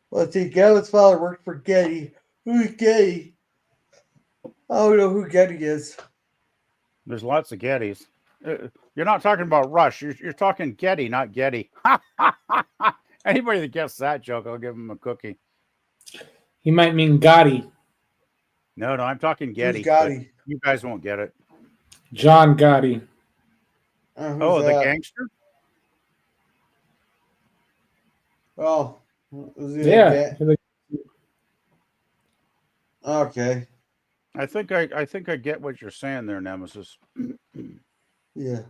Let's see. Gavin's father worked for Getty. Who's Getty? I don't know who Getty is. There's lots of Gettys. You're not talking about Rush. You're talking Getty, not Getty. Anybody that gets that joke, I'll give him a cookie. He might mean Gotti. No, I'm talking Getty. Who's Gotti? You guys won't get it. John Gotti. Oh, the gangster? Oh, Yeah. Okay. I think I get what you're saying there, Nemesis. Yeah.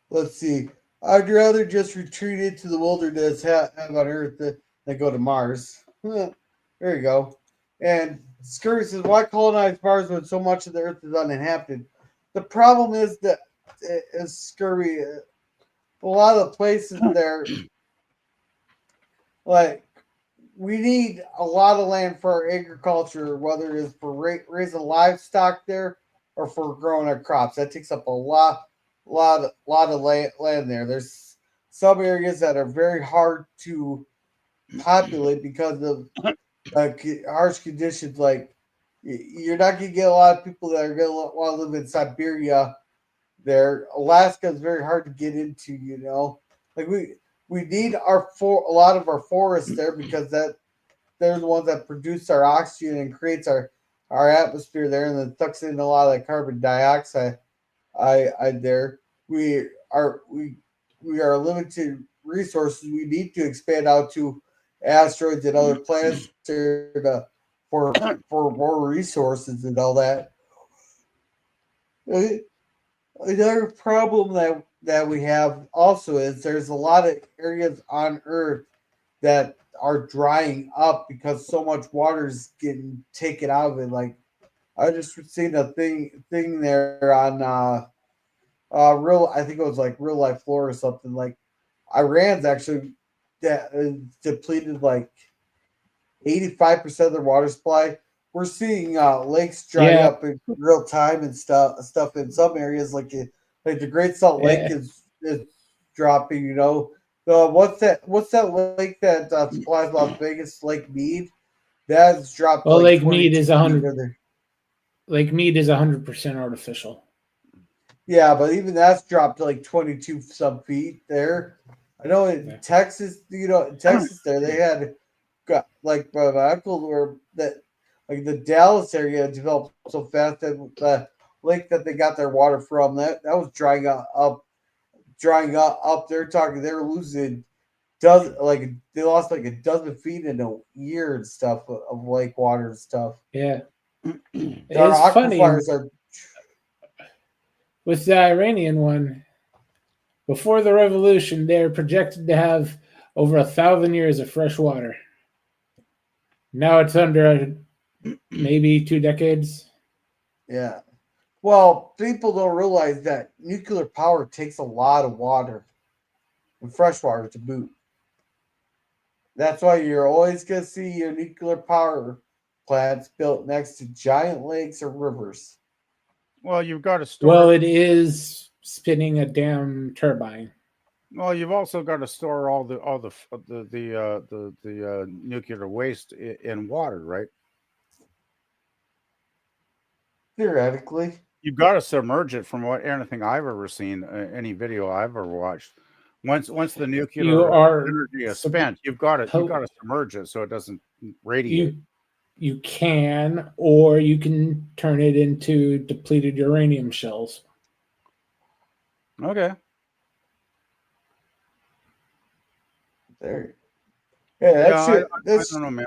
Let's see. I'd rather just retreat into the wilderness, have on Earth, than go to Mars. There you go. And Scurry says, why colonize Mars when so much of the Earth is uninhabited? The problem is that, is Scurry, a lot of the places there, like, we need a lot of land for our agriculture, whether it's for raising livestock there or for growing our crops. That takes up a lot of land there. There's some areas that are very hard to populate because of harsh conditions. Like you're not gonna get a lot of people that are gonna want to live in Siberia. There, Alaska is very hard to get into. Like we need a lot of our forests there because they're the ones that produce our oxygen and creates our atmosphere there, and then sucks in a lot of the carbon dioxide. I there we are limited resources. We need to expand out to asteroids and other planets for more resources and all that. Another problem that we have also is there's a lot of areas on Earth that are drying up because so much water is getting taken out of it. Like I just seen a thing there on I think it was like Real Life Lore or something. Like Iran's actually depleted like 85% of their water supply. We're seeing lakes dry Yeah. up in real time and stuff in some areas like the Great Salt Lake Yeah. is dropping. What's that lake that supplies Las Vegas? Lake Mead. That's dropped Well, like Lake 22 Mead is feet 100. under. Lake Mead is 100% artificial. Yeah, but even that's dropped to like 22 some feet there. I know in Yeah. Texas, in Texas there they had got like my uncle where that like the Dallas area developed so fast that the lake that they got their water from that was drying up. They're talking they're losing they lost like a dozen feet in a year and stuff of lake water and stuff. Yeah. Our It's funny aquifers are with the Iranian one. Before the revolution, they're projected to have over 1,000 years of fresh water. Now it's under maybe 2 decades. yeah. Well, people don't realize that nuclear power takes a lot of water and fresh water to boot. That's why you're always going to see your nuclear power plants built next to giant lakes or rivers. Well, you've got to Well, store. it is spinning a damn turbine. Well, you've also got to store all the nuclear waste in water, right? Theoretically. You've got to submerge it. From what anything I've ever seen, any video I've ever watched, once the You nuclear are energy is spent, you've got to submerge it so it doesn't radiate. you can, or you can turn it into depleted uranium shells. Okay. There. Yeah, that's Yeah, it. I don't know, man.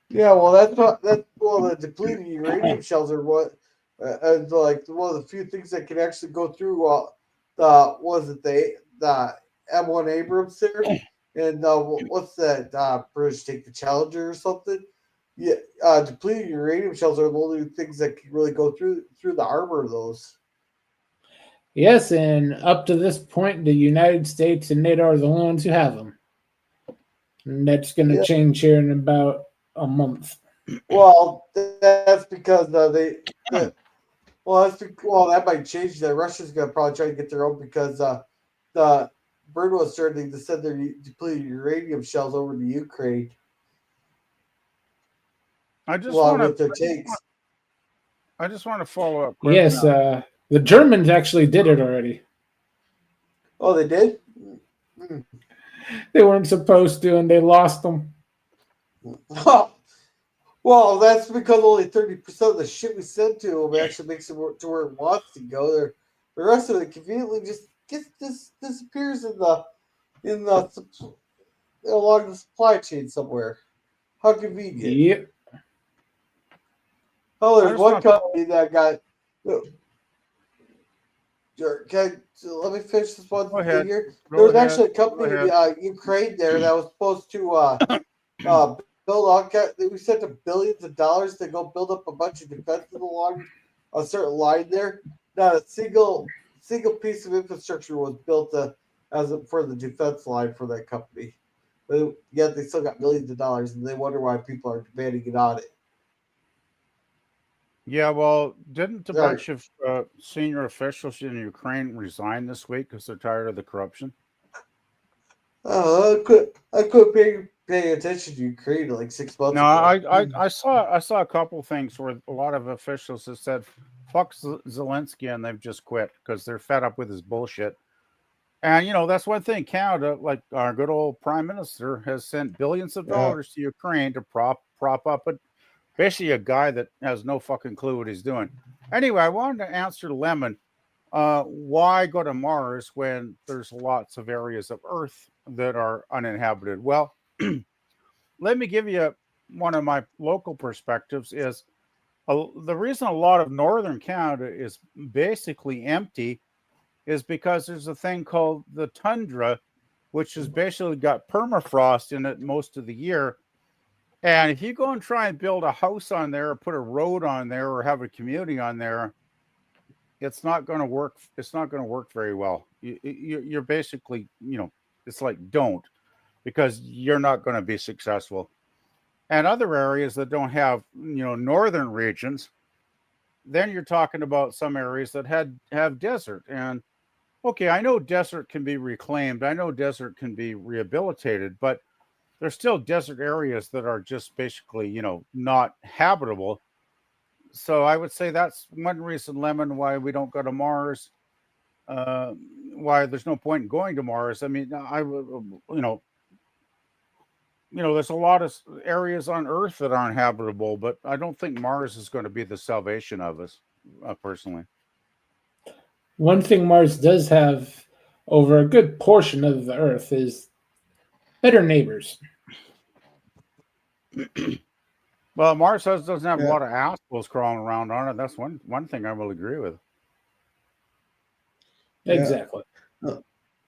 Yeah, well, the depleted uranium shells are what, like one of the few things that can actually go through. The M1 Abrams there, and what's that? British take the Challenger or something. Yeah, depleted uranium shells are the only things that can really go through the armor of those. Yes, and up to this point, the United States and NATO are the only ones who have them. And that's going to Yeah. change here in about a month. Well, that's because that might change. The Russians gonna probably try to get their own because the Bird was starting to send their depleted uranium shells over to Ukraine. I just Along want with their tanks. I just want to follow up quick. Yes, the Germans actually did it already. Oh, they did? They weren't supposed to, and they lost them. Well, that's because only 30% of the shit we send to them actually makes it to where it wants to go. The rest of it conveniently just disappears along the supply chain somewhere. How convenient. Yep. Oh, I there's just one want company that got. Let me finish this one go thing ahead, here. There go was ahead, actually a go company in ahead. Ukraine there that was supposed to build all. We sent them billions of dollars to go build up a bunch of defenses along a certain line there. Not a single piece of infrastructure was built for the defense line for that company. But yet they still got millions of dollars, and they wonder why people are demanding an audit. Yeah, well, didn't a Sorry, bunch of senior officials in Ukraine resign this week because they're tired of the corruption? I quit paying attention to Ukraine like 6 months No, ago. I saw a couple things where a lot of officials have said fuck Zelensky and they've just quit because they're fed up with his bullshit. And that's one thing. Canada, like our good old prime minister, has sent billions of Yeah. dollars to Ukraine to prop up basically a guy that has no fucking clue what he's doing. Anyway, I wanted to answer Lemon. Why go to Mars when there's lots of areas of Earth that are uninhabited? Well, let me give you one of my local perspectives. Is the reason a lot of northern Canada is basically empty is because there's a thing called the tundra, which has basically got permafrost in it most of the year. And if you go and try and build a house on there or put a road on there or have a community on there, it's not going to work. It's not going to work very well. You're basically, it's like don't, because you're not going to be successful. And other areas that don't have, northern regions, then you're talking about some areas that have desert. And okay, I know desert can be reclaimed. I know desert can be rehabilitated, but there's still desert areas that are just basically, not habitable. So I would say that's one reason, Lemon, why we don't go to Mars. Uh, why there's no point in going to Mars. I mean, there's a lot of areas on Earth that aren't habitable, but I don't think Mars is going to be the salvation of us, personally. One thing Mars does have over a good portion of the Earth is better neighbors. Well, Mars doesn't have a Yeah. lot of assholes crawling around on it. That's one thing I will agree with. Yeah. Exactly.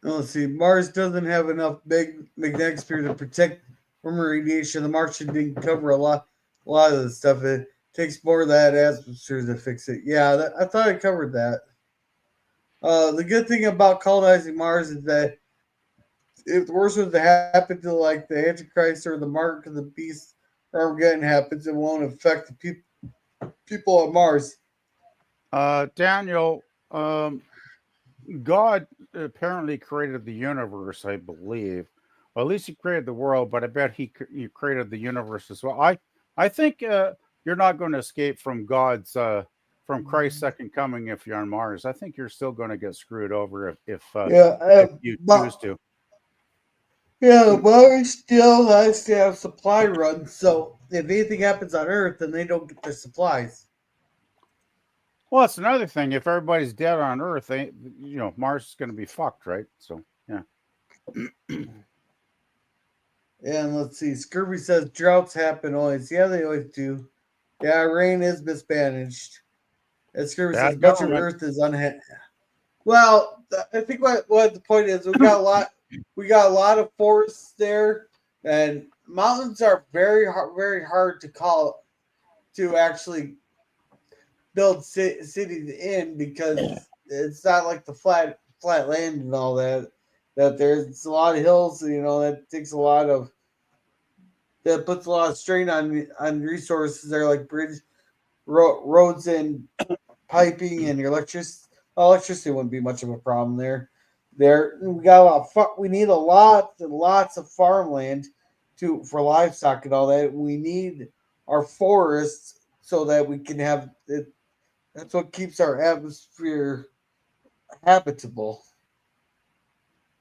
Let's see. Mars doesn't have enough big magnetic sphere to protect from radiation. The Martian didn't cover a lot of the stuff. It takes more of that atmosphere to fix it. Yeah, I thought I covered that. The good thing about colonizing Mars is that if the worst was to happen to like the Antichrist or the Mark of the Beast or Armageddon happens, it won't affect the people on Mars. Daniel, God apparently created the universe, I believe. Well, at least he created the world, but I bet he created the universe as well. I think you're not going to escape from from Christ's second coming if you're on Mars. I think you're still going to get screwed over if you choose to. Yeah, Mars still has to have supply runs, so if anything happens on Earth, then they don't get their supplies. Well, that's another thing. If everybody's dead on Earth, Mars is going to be fucked, right? So, yeah. And let's see, Scurvy says droughts happen always. Yeah, they always do. Yeah, rain is mismanaged. And Scurvy says Bad much of government. Earth is unhit. Well, I think what the point is, we got a lot of forests there, and mountains are very hard to actually build cities in because it's not like the flat land and all that. That there's a lot of hills, that takes a lot of that puts a lot of strain on resources. There, like roads, and piping, and your electricity wouldn't be much of a problem there. There, we got a lot. We need a lot and lots of farmland for livestock and all that. We need our forests so that we can have it. That's what keeps our atmosphere habitable.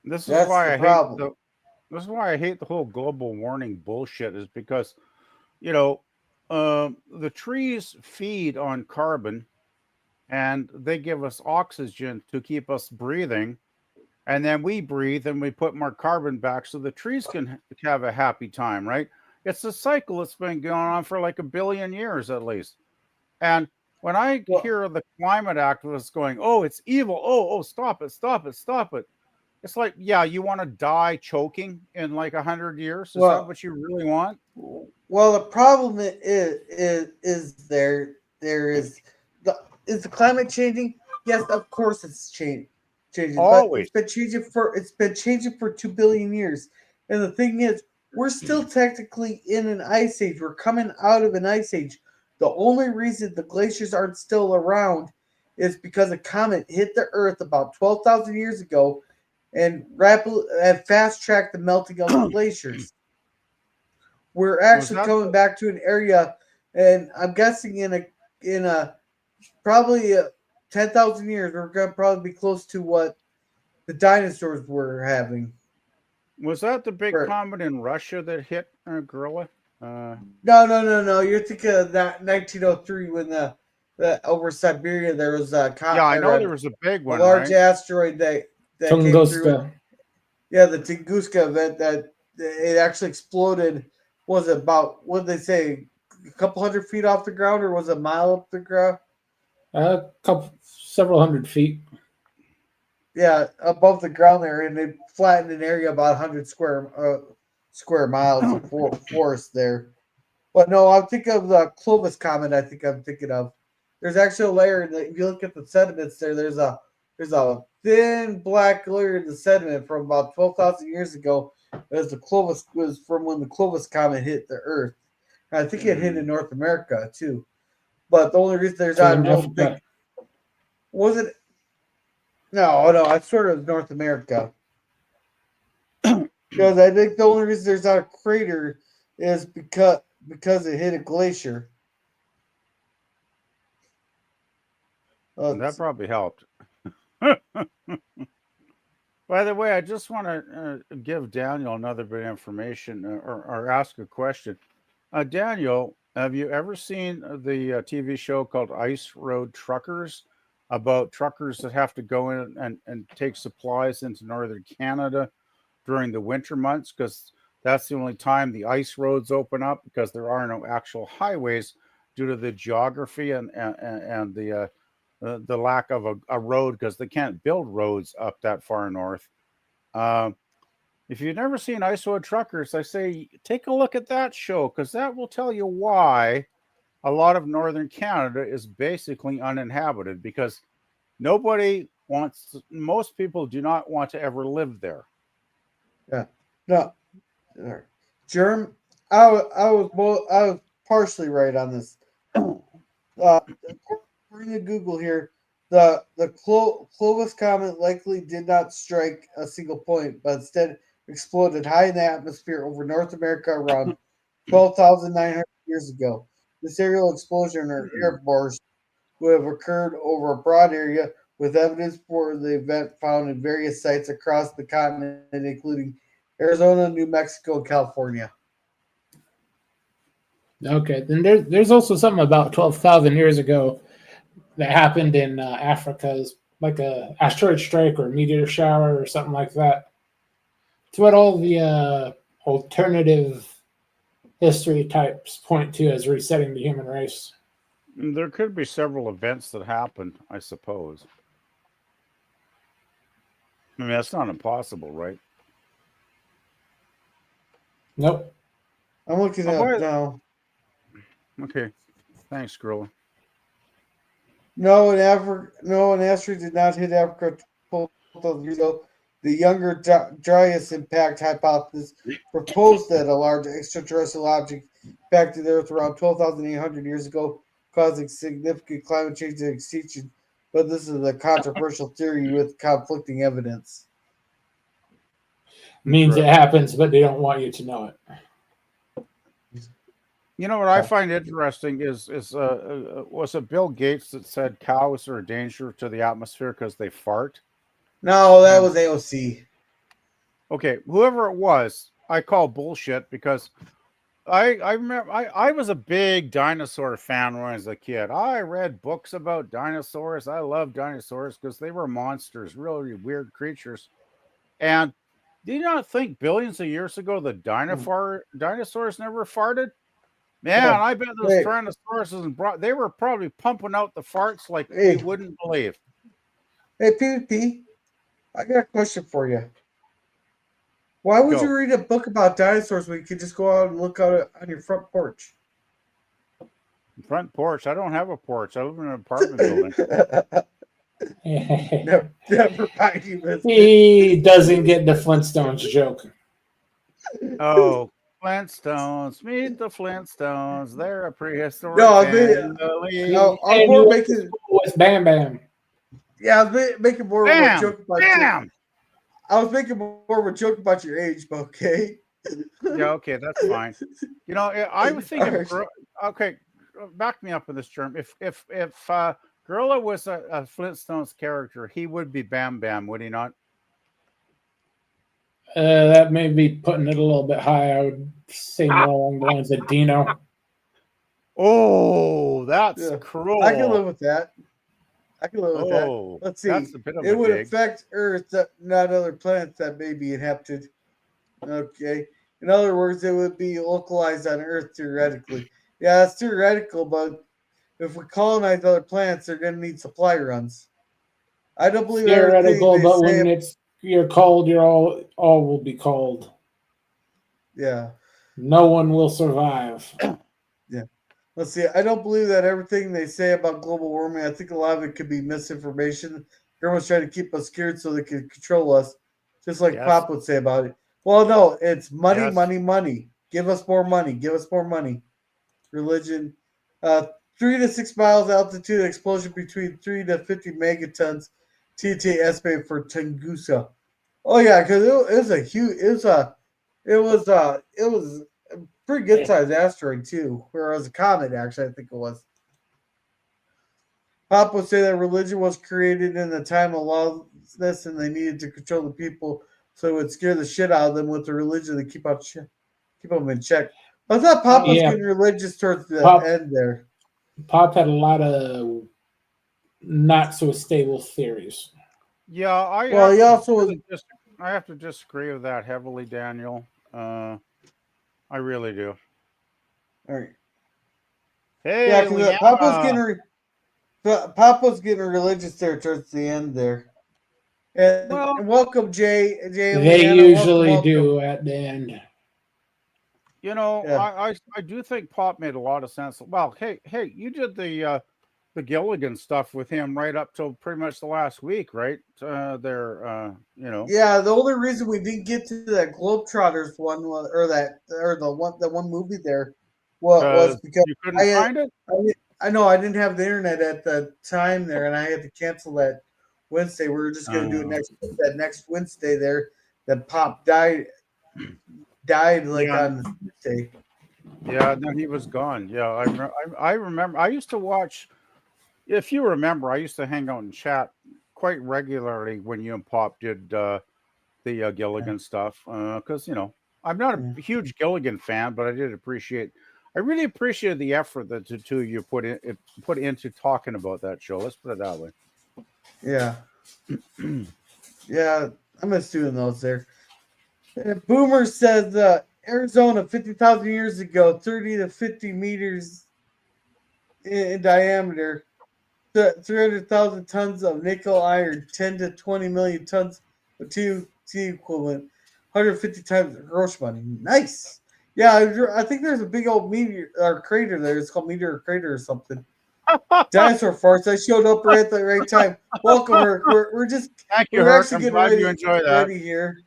This is That's the why I hate problem. this is why I hate the whole global warming bullshit. Is because the trees feed on carbon and they give us oxygen to keep us breathing. And then we breathe and we put more carbon back so the trees can have a happy time, right? It's a cycle that's been going on for like 1 billion years at least. And when I Well, hear the climate activists going, "Oh, it's evil. Oh, stop it, stop it, stop it." It's like, yeah, you want to die choking in like 100 years? Is that well, what you really want? well. The problem is there is the climate changing? Yes, of course it's changing, but Always. it's been changing for 2 billion years. And the thing is, we're still technically in an ice age. We're coming out of an ice age. The only reason the glaciers aren't still around is because a comet hit the Earth about 12,000 years ago and rapidly and fast tracked the melting of the glaciers. We're Was actually that coming back to an area, and I'm guessing in a probably 10,000 years, we're gonna probably be close to what the dinosaurs were having. the big Or, comet in Russia that hit Gorilla? Uh, no. You're thinking of that 1903 when the over Siberia there was yeah, I know there was a big a one, large right? asteroid that came through. Tunguska. Yeah, the Tunguska event that it actually exploded. Was it about what did they say? A couple hundred feet off the ground, or was it a mile up the ground? Several hundred feet. Yeah, above the ground there, and it flattened an area about 100 square miles of forest there. But no, I'm thinking of the Clovis comet. I think I'm thinking of. There's actually a layer that if you look at the sediments there, there's a thin black layer in the sediment from about 12,000 years ago. As the Clovis was from when the Clovis comet hit the Earth. And I think it hit in North America too. But the only reason there's So not a in real big Africa. was it. No, it's sort of North America. Because I think the only reason there's not a crater is because it hit a glacier. That probably helped. By the way, I just want to give Daniel another bit of information or ask a question. Daniel, have you ever seen the TV show called Ice Road Truckers about truckers that have to go in and take supplies into northern Canada during the winter months? Because that's the only time the ice roads open up because there are no actual highways due to the geography and the lack of a road because they can't build roads up that far north. Um, if you've never seen Ice Road Truckers, I say take a look at that show because that will tell you why a lot of northern Canada is basically uninhabited because most people do not want to ever live there. Yeah. No. Germ. I was partially right on this. According to Google here, the Clovis comet likely did not strike a single point, but instead exploded high in the atmosphere over North America around 12,900 years ago. This aerial explosion or airburst would have occurred over a broad area with evidence for the event found in various sites across the continent, including Arizona, New Mexico, and California. Okay, then there's also something about 12,000 years ago that happened in Africa, is like a asteroid strike or meteor shower or something like that. It's what all the alternative history types point to as resetting the human race. There could be several events that happened, I suppose. I mean, that's not impossible, right? Nope. I'm looking Oh, up boy. now. Okay. Thanks, Gorilla. No, an asteroid did not hit Africa 12,000 years ago. The Younger Dryas impact hypothesis proposed that a large extraterrestrial object impacted the Earth around 12,800 years ago, causing significant climate change and extinction. But this is a controversial theory with conflicting evidence. Means it happens, but they don't want you to know it. You know what I find interesting is was it Bill Gates that said cows are a danger to the atmosphere because they fart? No, that was AOC. Okay, whoever it was, I call bullshit because I remember I was a big dinosaur fan when I was a kid. I read books about dinosaurs. I love dinosaurs because they were monsters, really weird creatures. And do you not think billions of years ago the dinosaurs never farted? Man, Yeah. I bet those Hey. Tyrannosauruses they were probably pumping out the farts like Hey. you wouldn't believe. Hey, PvP, I got a question for you. Why would Go. you read a book about dinosaurs when you could just go out and look out on your front porch? Front porch. I don't have a porch. I live in an apartment building. Never mind, you missed it. He doesn't get the Flintstones joke. Oh, Flintstones. Meet the Flintstones. They're a prehistoric No, I mean, family. I was And more you went to making, school with Bam Bam. yeah, I was making more of a Bam! joke about your, Bam! I was making more of a joke about your age, but okay. Yeah, okay, that's fine. You know, I was thinking. Alright. Okay, back me up with this term. If Gorilla was a Flintstones character, he would be Bam Bam, would he not? That may be putting it a little bit high. I would say more along the lines of Dino. Oh, that's Yeah. cruel. I can live with that. Oh, Let's see. that's a bit of It a would dig. affect Earth, not other planets that may be inhabited. Okay. In other words, it would be localized on Earth theoretically. Yeah, it's theoretical, but if we colonize other planets, they're going to need supply runs. I don't believe everything Theoretical, they but say. when you're cold, you're all will be cold. Yeah. No one will survive. Yeah. Let's see. I don't believe that everything they say about global warming. I think a lot of it could be misinformation. Everyone's trying to keep us scared so they can control us, just like Yes. Pop would say about it. Well, no, it's money, Yes. money, money. Give us more money. Give us more money. Religion. 3 to 6 miles altitude explosion between 3 to 50 megatons. TT estimated for Tunguska. Oh yeah, because it was a huge. It was a pretty good sized asteroid too, or it was a comet actually. I think it was. Pop would say that religion was created in the time of lawlessness, and they needed to control the people, so it would scare the shit out of them with the religion to keep them in check. I thought Pop was Yeah. getting religious towards the Pop- end there. Pop had a lot of not so stable theories. Yeah, I Well, have he to also was. really I have to disagree with that heavily, Daniel. I really do. All right. Hey, Yeah, because Leanna. Pop was getting religious there towards the end there. And, Well- and welcome, Jay. Jay and They Leanna, usually welcome. do at the end. You know, Yeah. I do think Pop made a lot of sense. Well, hey, you did the Gilligan stuff with him right up till pretty much the last week, right? You know. Yeah, the only reason we didn't get to that Globetrotters one or the one movie there was because you couldn't find it. I know I didn't have the internet at the time there, and I had to cancel that Wednesday. We were just going to do it next Wednesday there. That Pop died like Yeah. on Thursday. Yeah, then he was gone. Yeah, I remember. I used to watch. If you remember, I used to hang out and chat quite regularly when you and Pop did the Gilligan stuff. Because you know, I'm not a huge Gilligan fan, but I really appreciated the effort that the two of you put into talking about that show. Let's put it that way. Yeah. Yeah, I miss doing those there. Boomer says Arizona 50,000 years ago, 30 to 50 meters in diameter, 300,000 tons of nickel iron, 10 to 20 million tons of TNT equivalent, 150 times gross money. Nice. Yeah, I think there's a big old meteor or crater there. It's called Meteor Crater or something. Dinosaur farts. I showed up right at the right time. Welcome, Herc. We're just Thank you, we're Herc. actually I'm getting glad ready, you enjoy that. ready here.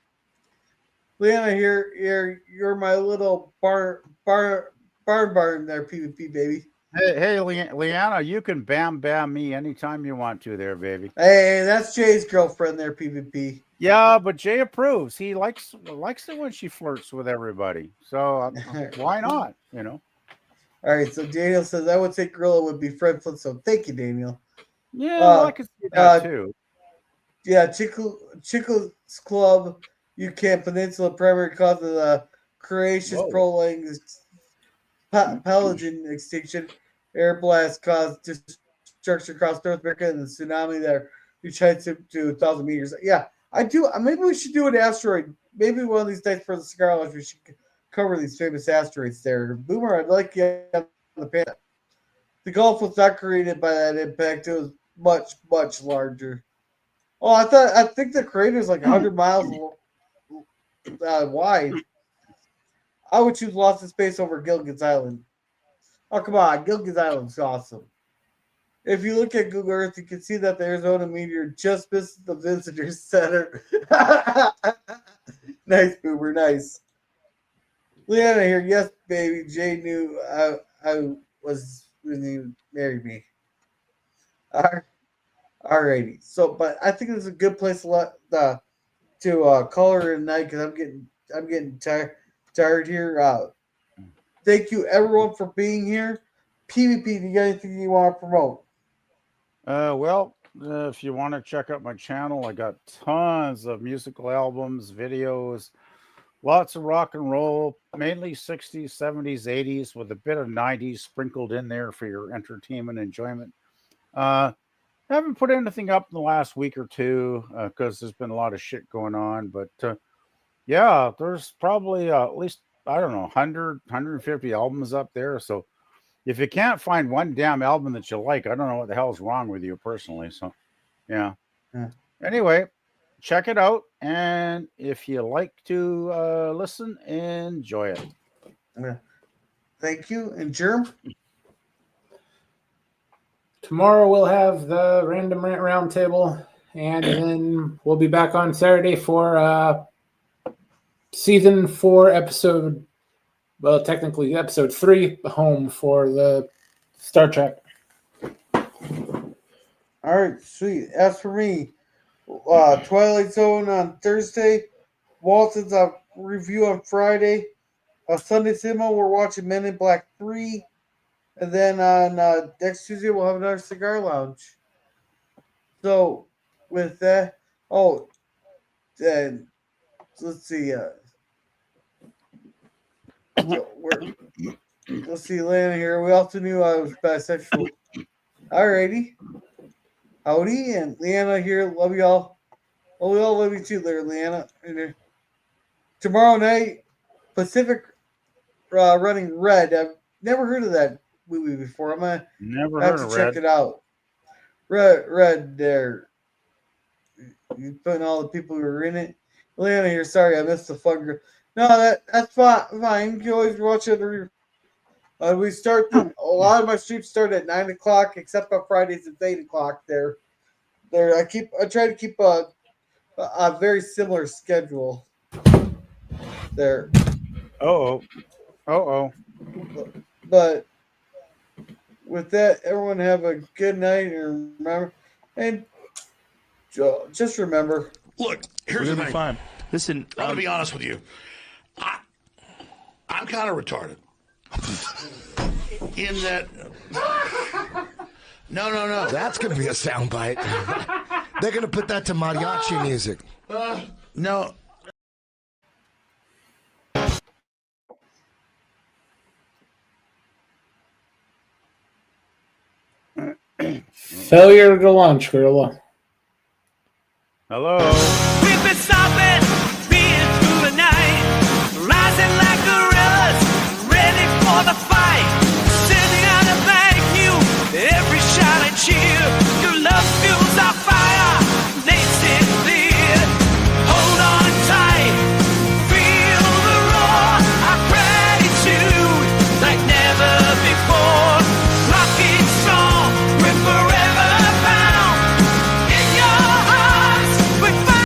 Leanna, you're my little barn there, PvP baby. Hey, Leanna, you can bam me anytime you want to, there, baby. Hey, that's Jay's girlfriend there, PvP. Yeah, but Jay approves. He likes it when she flirts with everybody. So why not? You know. All right, so Daniel says I would say Gorilla would be Fred Flintstone. Thank you, Daniel. Yeah, well, I could see that too. Yeah, Chico's Club, UCAN Peninsula, primary cause of the Cretaceous prolonged pelagian extinction. Air blast caused destruction across North America and the tsunami that reached heights to 1,000 meters. Yeah, I do. Maybe we should do an asteroid. Maybe one of these days for the Cigar Lounge, we should cover these famous asteroids there. Boomer, I'd like you on the panel. The Gulf was not created by that impact. It was much, much larger. Oh, I think the crater is like 100 miles wide. I would choose Lost in Space over Gilligan's Island. Oh, come on. Gilligan's Island's awesome. If you look at Google Earth, you can see that the Arizona meteor just missed the visitor center. Nice, Boomer. Nice. Leanna here. Yes, baby. Jay knew I was when you married me. Alrighty. So, but I think it's a good place to call her tonight because I'm getting tired here. Thank you everyone for being here. PvP, do you got anything you want to promote? Well, if you want to check out my channel, I got tons of musical albums, videos, lots of rock and roll, mainly 60s, 70s, 80s, with a bit of 90s sprinkled in there for your entertainment enjoyment. I haven't put anything up in the last week or two because there's been a lot of shit going on. But yeah, there's probably at least, I don't know, 100, 150 albums up there. So if you can't find one damn album that you like, I don't know what the hell's wrong with you personally. So yeah. Anyway, check it out. And if you like to listen, enjoy it. Thank you. And Germ? Tomorrow we'll have the Random Rant Roundtable, and then we'll be back on Saturday for season 4 episode, well, technically episode 3, home for the Star Trek. All right, sweet. As for me, Twilight Zone on Thursday, Walton's review on Friday. Sunday Cinema, we're watching Men in Black 3. And then on next Tuesday, we'll have another cigar lounge. So, with that, then let's see. Let's see, Lana here. We also knew I was bisexual. Alrighty. Howdy, and Leanna here. Love y'all. Well, we all love you too, there, Leanna. And, tomorrow night, Pacific Running Red. I've never heard of that movie before. I'm gonna have to check it out. Red there. You putting all the people who are in it. Leanna here. Sorry, I missed the fun. No, that's fine. You can always watch it. We start a lot of my streams start at 9 o'clock, except on Fridays it's 8 o'clock. There. I try to keep a very similar schedule. There. But with that, everyone have a good night, and remember, and just remember. Look, here's the thing. Fine. Listen, I'm gonna be honest with you. I'm kind of retarded. In that. No. That's gonna be a soundbite. They're gonna put that to mariachi music. No. Failure to launch, Gorilla. Hello. We've been stopping